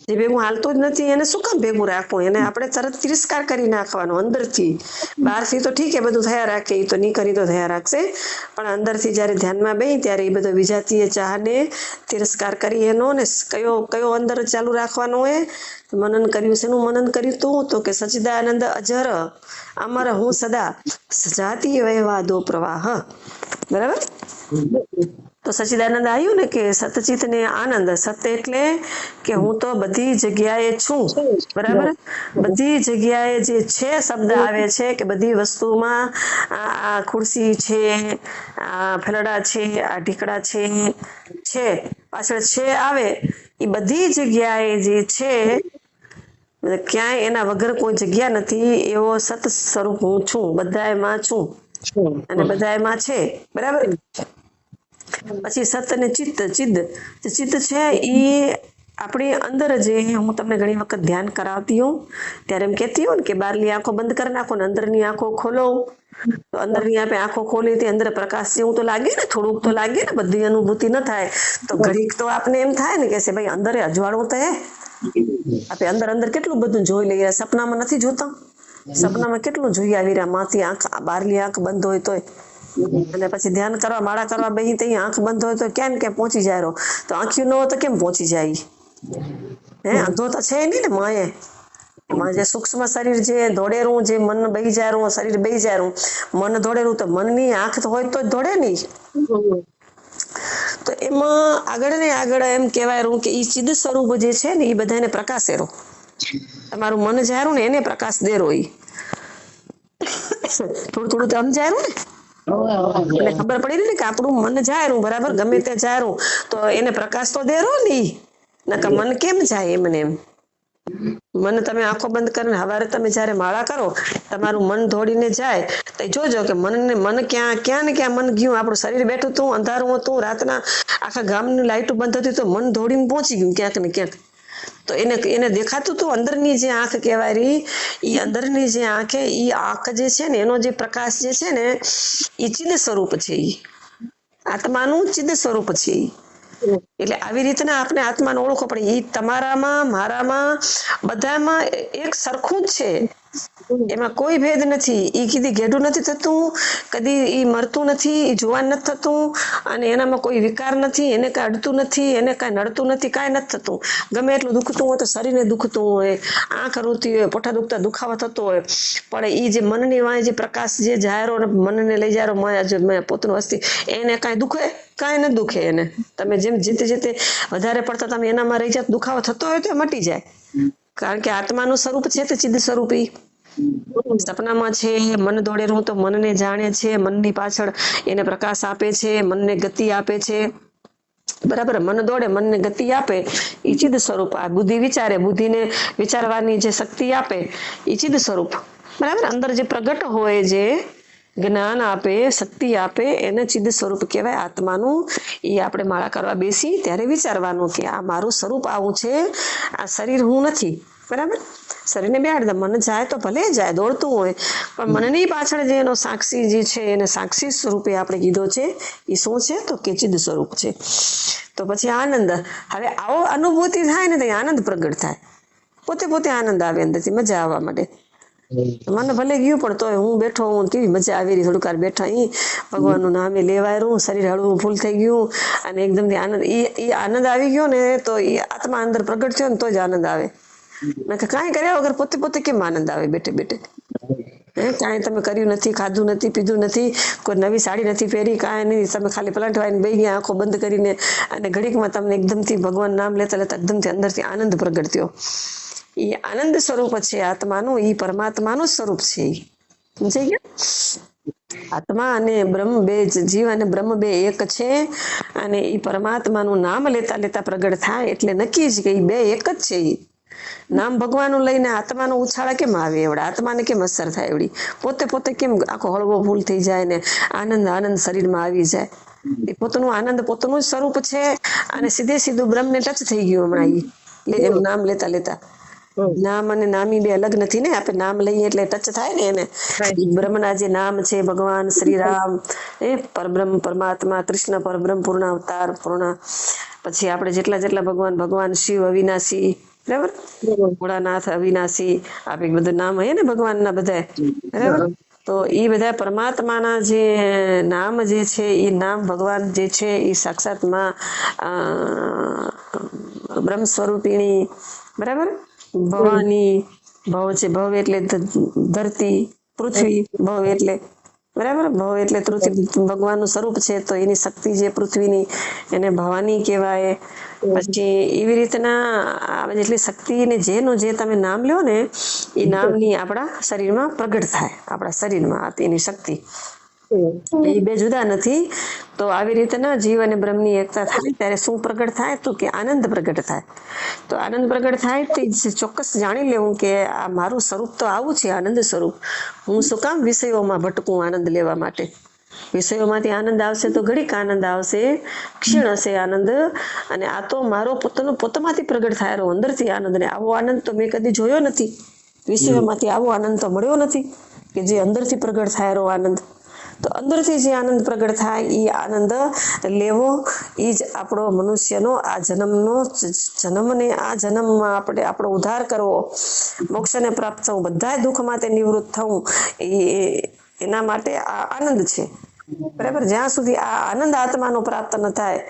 જે ભેગું હાલતું જ નથી એને શું કામ ભેગું રાખવું? એને આપણે તરત તિરસ્કાર કરી નાખવાનો અંદરથી. બહારથી તો ઠીક છે બધું થયા રાખે, એ તો નહીં કરી તો થયા રાખશે, પણ અંદરથી જયારે ધ્યાનમાં બેહી ત્યારે એ બધો વિજાતીય ચાહને તિરસ્કાર કરી એનો ને કયો અંદર ચાલુ રાખવાનો હોય. મનન કર્યું. શેનું મનન કર્યું તું? તો કે સચ્ચિદાનંદ અજર અમર હું સદા સજાતીય વહેવા દો પ્રવાહ. બરાબર? તો સચ્ચિદાનંદ આવ્યું ને કે સતચિત ને આનંદ. સત એટલે કે હું તો બધી જગ્યાએ છું, બરાબર. બધી જગ્યાએ જે છે શબ્દ આવે છે કે બધી વસ્તુમાં આ ખુરશી છે, આ ફલડા છે, આ ઢીકડા છે પાછળ છે આવે એ બધી જગ્યાએ જે છે ક્યાંય એના વગર કોઈ જગ્યા નથી એવો સત સ્વરૂપ હું છું, બધાયમાં છું અને બધાયમાં છે, બરાબર. પછી સત અને ચિત્ત. ચિત્ત છે એ આપણી અંદર જે હું તમને ઘણી વખત ધ્યાન કરાવતી હોઉં ત્યારે એમ કહેતી હોઉં ને કે બહારની આંખો બંધ કરી નાખો ને અંદરની આંખો ખોલો, તો અંદરની આપણે આંખો ખોલી તે અંદર પ્રકાશ જેવું તો લાગે ને, થોડુંક તો લાગે ને, બધી અનુભૂતિ ન થાય તો ઘડીક તો આપણે એમ થાય ને કે છે ભાઈ અંદર અજવાળું તો હે. આપણે અંદર કેટલું બધું જોઈ લઈએ, સપનામાં નથી જોતા? સપનામાં કેટલું જોઈ આવી રહ્યા, માંથી આંખ, બહારની આંખ બંધ હોય તોય. અને પછી ધ્યાન કરવા માળા કરવા બેહી તો આંખ બંધ હોય તો ક્યાં ને ક્યાં પહોંચી જાય. તો આંખ્યું ન હોય તો કેમ પહોંચી જાય? અંધો તો છે નહીં ને માએ. એમાં જે સૂક્ષ્મ શરીર જે દોડેરું, જે મન બેહી જાય, શરીર બેહી જાય, મન દોડેરું, તો મનની આંખ તો હોય તો જ દોડે નહીં. તો એમાં આગળ ને આગળ એમ કહેવાય કે ઈ ચિદ સ્વરૂપ જે છે ને એ બધાને પ્રકાશેરો. તમારું મન જારું ને એને પ્રકાશ દેરો. ઈ થોડું તો સમજાયું ને, એટલે ખબર પડી ને કે આપણું મન જાયરું, બરાબર, ગમે તે જાયરું તો એને પ્રકાશ તો દેરો નહીં, નકર મન કેમ જાય એમને એમ. મન તમે આંખો બંધ કરીને હવારે તમે જયારે માળા કરો તમારું મન દોડીને જાય તો જોજો કે મન ક્યાં ને ક્યાં મન ગયું. આપણું શરીર બેઠું હતું, અંધારું હતું, રાતના આખા ગામની લાઈટો બંધ હતી તો મન દોડીને પહોંચી ગયું ક્યાંક ને ક્યાંક. તો એને દેખાતું હતું અંદરની જે આંખ કહેવાય રહી, એ અંદરની જે આંખે એ આંખ જે છે ને એનો જે પ્રકાશ જે છે ને એ ચિદ સ્વરૂપ છે, એ આત્માનું ચિદ સ્વરૂપ છે. એટલે આવી રીતના આપણે આત્માને ઓળખો પડે. એ તમારામાં, મારામાં, બધામાં એક સરખું જ છે, એમાં કોઈ ભેદ નથી. એ કદી ઘેડું નથી થતું, કદી એ મરતું નથી, એ જુવાન નથી થતું, અને એનામાં કોઈ વિકાર નથી, એને કાંઈ અડતું નથી, એને કાંઈ નડતું નથી, કાંઈ નથી થતું. ગમે એટલું દુખતું હોય તો શરીરને દુખતું હોય, આંખ રોતી હોય, પોઠા દુખતા દુખાવા થતો હોય, પણ એ જે મનની વાય જે પ્રકાશ જે જાયરો ને મનને લઈ જાયરો પોતાનું હસ્તી, એને કાંઈ દુખે? કાંઈ ન દુખે એને. તમે જેમ જીતે વધારે પડતા તમે એનામાં રહી જાત, દુખાવો થતો હોય તો મટી જાય. કારણ કે આત્માનું સ્વરૂપ છે તે ચિદ સ્વરૂપી. સપનામાં છે, મન દોડેલું તો મનને જાણે છે, મનની પાછળ એને પ્રકાશ આપે છે, મનને ગતિ આપે છે, બરાબર. મન દોડે, મનને ગતિ આપે એ ચિદ સ્વરૂપ. આ બુદ્ધિ વિચારે, બુદ્ધિને વિચારવાની જે શક્તિ આપે એ ચિદ સ્વરૂપ, બરાબર. અંદર જે પ્રગટ હોય, જે જ્ઞાન આપે, શક્તિ આપે, એને ચિદ સ્વરૂપ કહેવાય આત્માનું. એ આપણે માળા કરવા બેસી ત્યારે વિચારવાનું કે આ મારું સ્વરૂપ આવું છે, આ શરીર હું નથી, બરાબર. શરીરને બેહાડ દે, મન જાય તો ભલે જાય, દોડતું હોય, પણ મનની પાછળ જે એનો સાક્ષી જે છે એને સાક્ષી સ્વરૂપે આપણે કીધો છે. એ શું છે? તો કે ચિદ સ્વરૂપ છે. તો પછી આનંદ. હવે આવો અનુભૂતિ થાય ને તો આનંદ પ્રગટ થાય, પોતે આનંદ આવે, અંદરથી મજા આવવા માટે. મને ભલે ગયું પણ તોય હું બેઠો, હું કેવી મજા આવી રહી, થોડીક વાર બેઠા અહીં ભગવાનનું નામે લેવાયું, શરીર હળવું ફૂલ થઈ ગયું અને એકદમથી આનંદ, એ આનંદ આવી ગયો ને તો એ આત્મા અંદર પ્રગટ થયો ને તો જ આનંદ આવે. કાંઈ કર્યા વગર પોતે કેમ આનંદ આવે બેઠે? કાંઈ તમે કર્યું નથી, ખાધું નથી, પીધું નથી, કોઈ નવી સાડી નથી પહેરી, કાંઈ નહીં, તમે ખાલી પલટ વાળીને બેસી ગયા આંખો બંધ કરીને, અને ઘડીકમાં તમને એકદમથી ભગવાન નામ લેતા એકદમથી અંદરથી આનંદ પ્રગટ થયો. એ આનંદ સ્વરૂપ છે આત્માનું, એ પરમાત્માનું સ્વરૂપ છે. સમજાઈ ગયા? આત્મા અને બ્રહ્મ બે, જીવ અને બ્રહ્મ બે એક છે, અને એ પરમાત્માનું નામ લેતા પ્રગટ થાય એટલે નક્કી જ કે એ બે એક જ છે. નામ ભગવાનનું લઈને આત્માનો ઉછાળા કેમ આવે? એવડા આત્માને કેમ અસર થાય? એવડી પોતે કેમ આખો હળવો ફૂલ થઈ જાય ને આનંદ શરીરમાં આવી જાય? એ પોતાનું આનંદ પોતાનું જ સ્વરૂપ છે, અને સીધું બ્રહ્મને ટચ થઈ ગયું હમણાં એનું નામ લેતા. નામ અને નામી બે અલગ નથી ને. આપણે નામ લઈએ એટલે ટચ થાય ને એને. બ્રહ્મના જે નામ છે ભગવાન શ્રી રામ, પરબ્રહ્મ પરમાત્મા, કૃષ્ણ પરબ્રહ્મ પૂર્ણ અવતાર, પૂર્ણ. પછી આપણે જેટલા ભગવાન શિવ અવિનાશી, બરાબર, ભોળાનાથ અવિનાશી, આપણે બધું નામ હે ને ભગવાનના બધા, બરાબર. તો એ બધા પરમાત્માના જે નામ જે છે એ નામ ભગવાન જે છે એ સાક્ષાતમાં બ્રહ્મ સ્વરૂપિણી, બરાબર. ભવાની, ભવ છે, ભવ એટલે ધરતી, પૃથ્વી, ભવ એટલે બરાબર. ભવ એટલે ભગવાનનું સ્વરૂપ છે, તો એની શક્તિ જે પૃથ્વીની એને ભવાની કહેવાય. પછી એવી રીતના જેટલી શક્તિ ને જેનું જે તમે નામ લ્યો ને એ નામની આપણા શરીરમાં પ્રગટ થાય, આપણા શરીરમાં એની શક્તિ. એ બે જુદા નથી. તો આવી રીતના જીવ અને બ્રહ્મની એકતા થાય ત્યારે શું પ્રગટ થાય? તો કે આનંદ પ્રગટ થાય. તો આનંદ પ્રગટ થાય તે ચોક્કસ જાણી લેવું કે આ મારું સ્વરૂપ તો આવું છે, આનંદ સ્વરૂપ. હું શું કામ વિષયોમાં ભટકું આનંદ લેવા માટે? વિષયોમાંથી આનંદ આવશે તો ઘડીક આનંદ આવશે, ક્ષીણ હશે આનંદ. અને આ તો મારો પોતામાંથી પ્રગટ થયેલો અંદરથી આનંદ, ને આવો આનંદ તો મેં કદી જોયો નથી. વિષયોમાંથી આવો આનંદ તો મળ્યો નથી કે જે અંદરથી પ્રગટ થયેલો આનંદ. તો અંદરથી જે આનંદ પ્રગટ થાય એ આનંદ લેવો, એ જ આપણો મનુષ્યનો આ જન્મને આ જન્મમાં આપણે આપણો ઉદ્ધાર કરવો, મોક્ષને પ્રાપ્ત થવું, બધા દુઃખમાંથી નિવૃત્ત થવું, એના માટે આ આનંદ છે. બરાબર. જ્યાં સુધી આ આનંદ આત્માનો પ્રાપ્ત ન થાય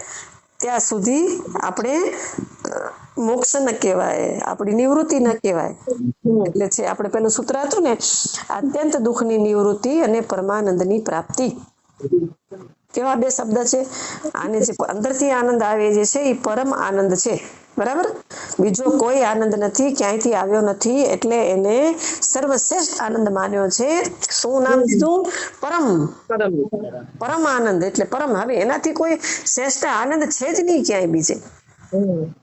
ત્યાં સુધી આપણે મોક્ષ ન કહેવાય, આપણી નિવૃત્તિ ન કહેવાય. એટલે છે આપણે પેલું સૂત્ર હતું ને, અત્યંત દુઃખની નિવૃત્તિ અને પરમાનંદની પ્રાપ્તિ. કેવા બે શબ્દ છે? આને જે અંદરથી આનંદ આવે જે છે એ પરમ આનંદ છે. બરાબર. બીજો કોઈ આનંદ નથી, ક્યાંયથી આવ્યો નથી, એટલે એને સર્વશ્રેષ્ઠ આનંદ માન્યો છે. શું નામ દીધું? પરમ આનંદ. એટલે પરમ. હવે એનાથી કોઈ શ્રેષ્ઠ આનંદ છે જ નહીં ક્યાંય બીજે.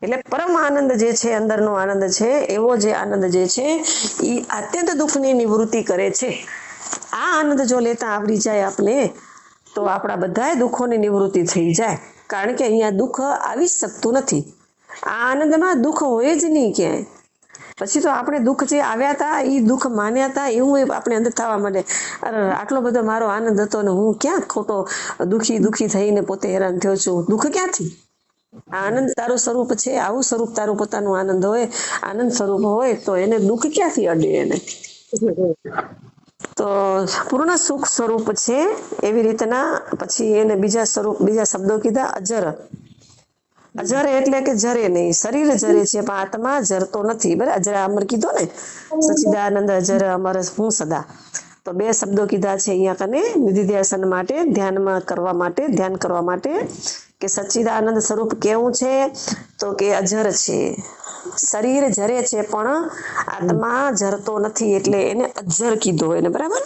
એટલે પરમ આનંદ જે છે, અંદરનો આનંદ છે, એવો જે આનંદ જે છે એ અત્યંત દુઃખની નિવૃત્તિ કરે છે. આ આનંદ જો લેતા આવડી જાય આપને તો આપણા બધા દુઃખોની નિવૃત્તિ થઈ જાય. કારણ કે અહીંયા દુઃખ આવી શકતું નથી. આ આનંદમાં દુઃખ હોય જ નહીં ક્યાંય. પછી તો આપણે દુઃખ જે આવ્યા હતા એ દુઃખ માન્યા હતા એવું આપણે અંદર થવા માંડે. અરે આટલો બધો મારો આનંદ હતો ને હું ક્યાં ખોટો દુઃખી થઈને પોતે હેરાન થયો છું? દુઃખ ક્યાંથી? આનંદ તારું સ્વરૂપ છે, આવું સ્વરૂપ તારું પોતાનું આનંદ હોય, આનંદ સ્વરૂપ હોય તો એને દુઃખ ક્યાંથી અડે એને? તો પૂર્ણ સુખ સ્વરૂપ છે. એવી રીતના પછી એને બીજા શબ્દો કીધા. અજર. અજર એટલે કે જરે નહીં, શરીર જરે છે પણ આત્મા જરતો નથી. બરાબર. અજર અમર કીધો ને, સચ્ચિદાનંદ અજર અમર હું સદા. તો બે શબ્દો કીધા છે અહીંયા કને નિધિધ્યાસન માટે, ધ્યાન કરવા માટે કે સચ્ચિદાનંદ સ્વરૂપ કેવું છે? તો કે અજર છે. શરીર જરે છે પણ આત્મા જરતો નથી, એટલે એને અજર કીધો એને. બરાબર.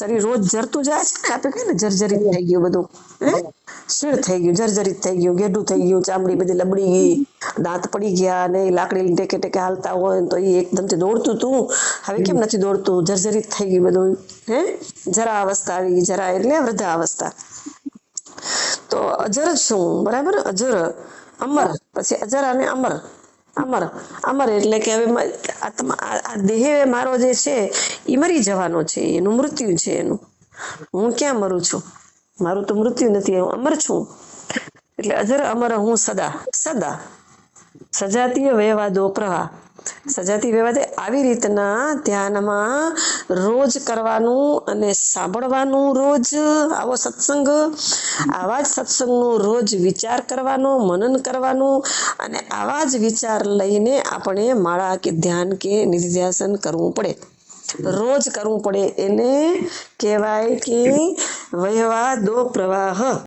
શરીર રોજ જરતું જાય છે ને, આપણે કહીએ ને જર્જરિત થઈ ગયું બધું, શીળ થઈ ગયું, જર્જરિત થઈ ગયું, ગેડું થઈ ગયું, ચામડી બધી લબડી ગઈ, દાંત પડી ગયા, ને લાકડી ટેકે ટેકે હાલતા હોય તો એ એકદમથી દોડતું તું, હવે કેમ નથી દોડતું? જર્જરિત થઈ ગયું બધું. જરા અવસ્થા આવી ગઈ. જરા એટલે વૃદ્ધા અવસ્થા. તો અજર છું. બરાબર. અજર, અમર. પછી અજર અને અમર. અમર એટલે કે હવે આ દેહ મારો જે છે એ મરી જવાનો છે, એનું મૃત્યુ છે એનું. હું ક્યાં મરું છું? મારું તો મૃત્યુ નથી, હું અમર છું. એટલે અજર અમર હું સદા. સજાતીય વ્યવાદો પ્રવાહ. સજાતી વ્યવાદ આવી રીતના ધ્યાનમાં રોજ કરવાનું અને સાંભળવાનું રોજ આવો સત્સંગ. આવા જ સત્સંગનો રોજ વિચાર કરવાનો, મનન કરવાનું, અને આવા જ વિચાર લઈને આપણે માળા કે ધ્યાન કે નિધિધ્યાસન કરવું પડે, રોજ કરવું પડે. એને કહેવાય કે વહેવા દો પ્રવાહ.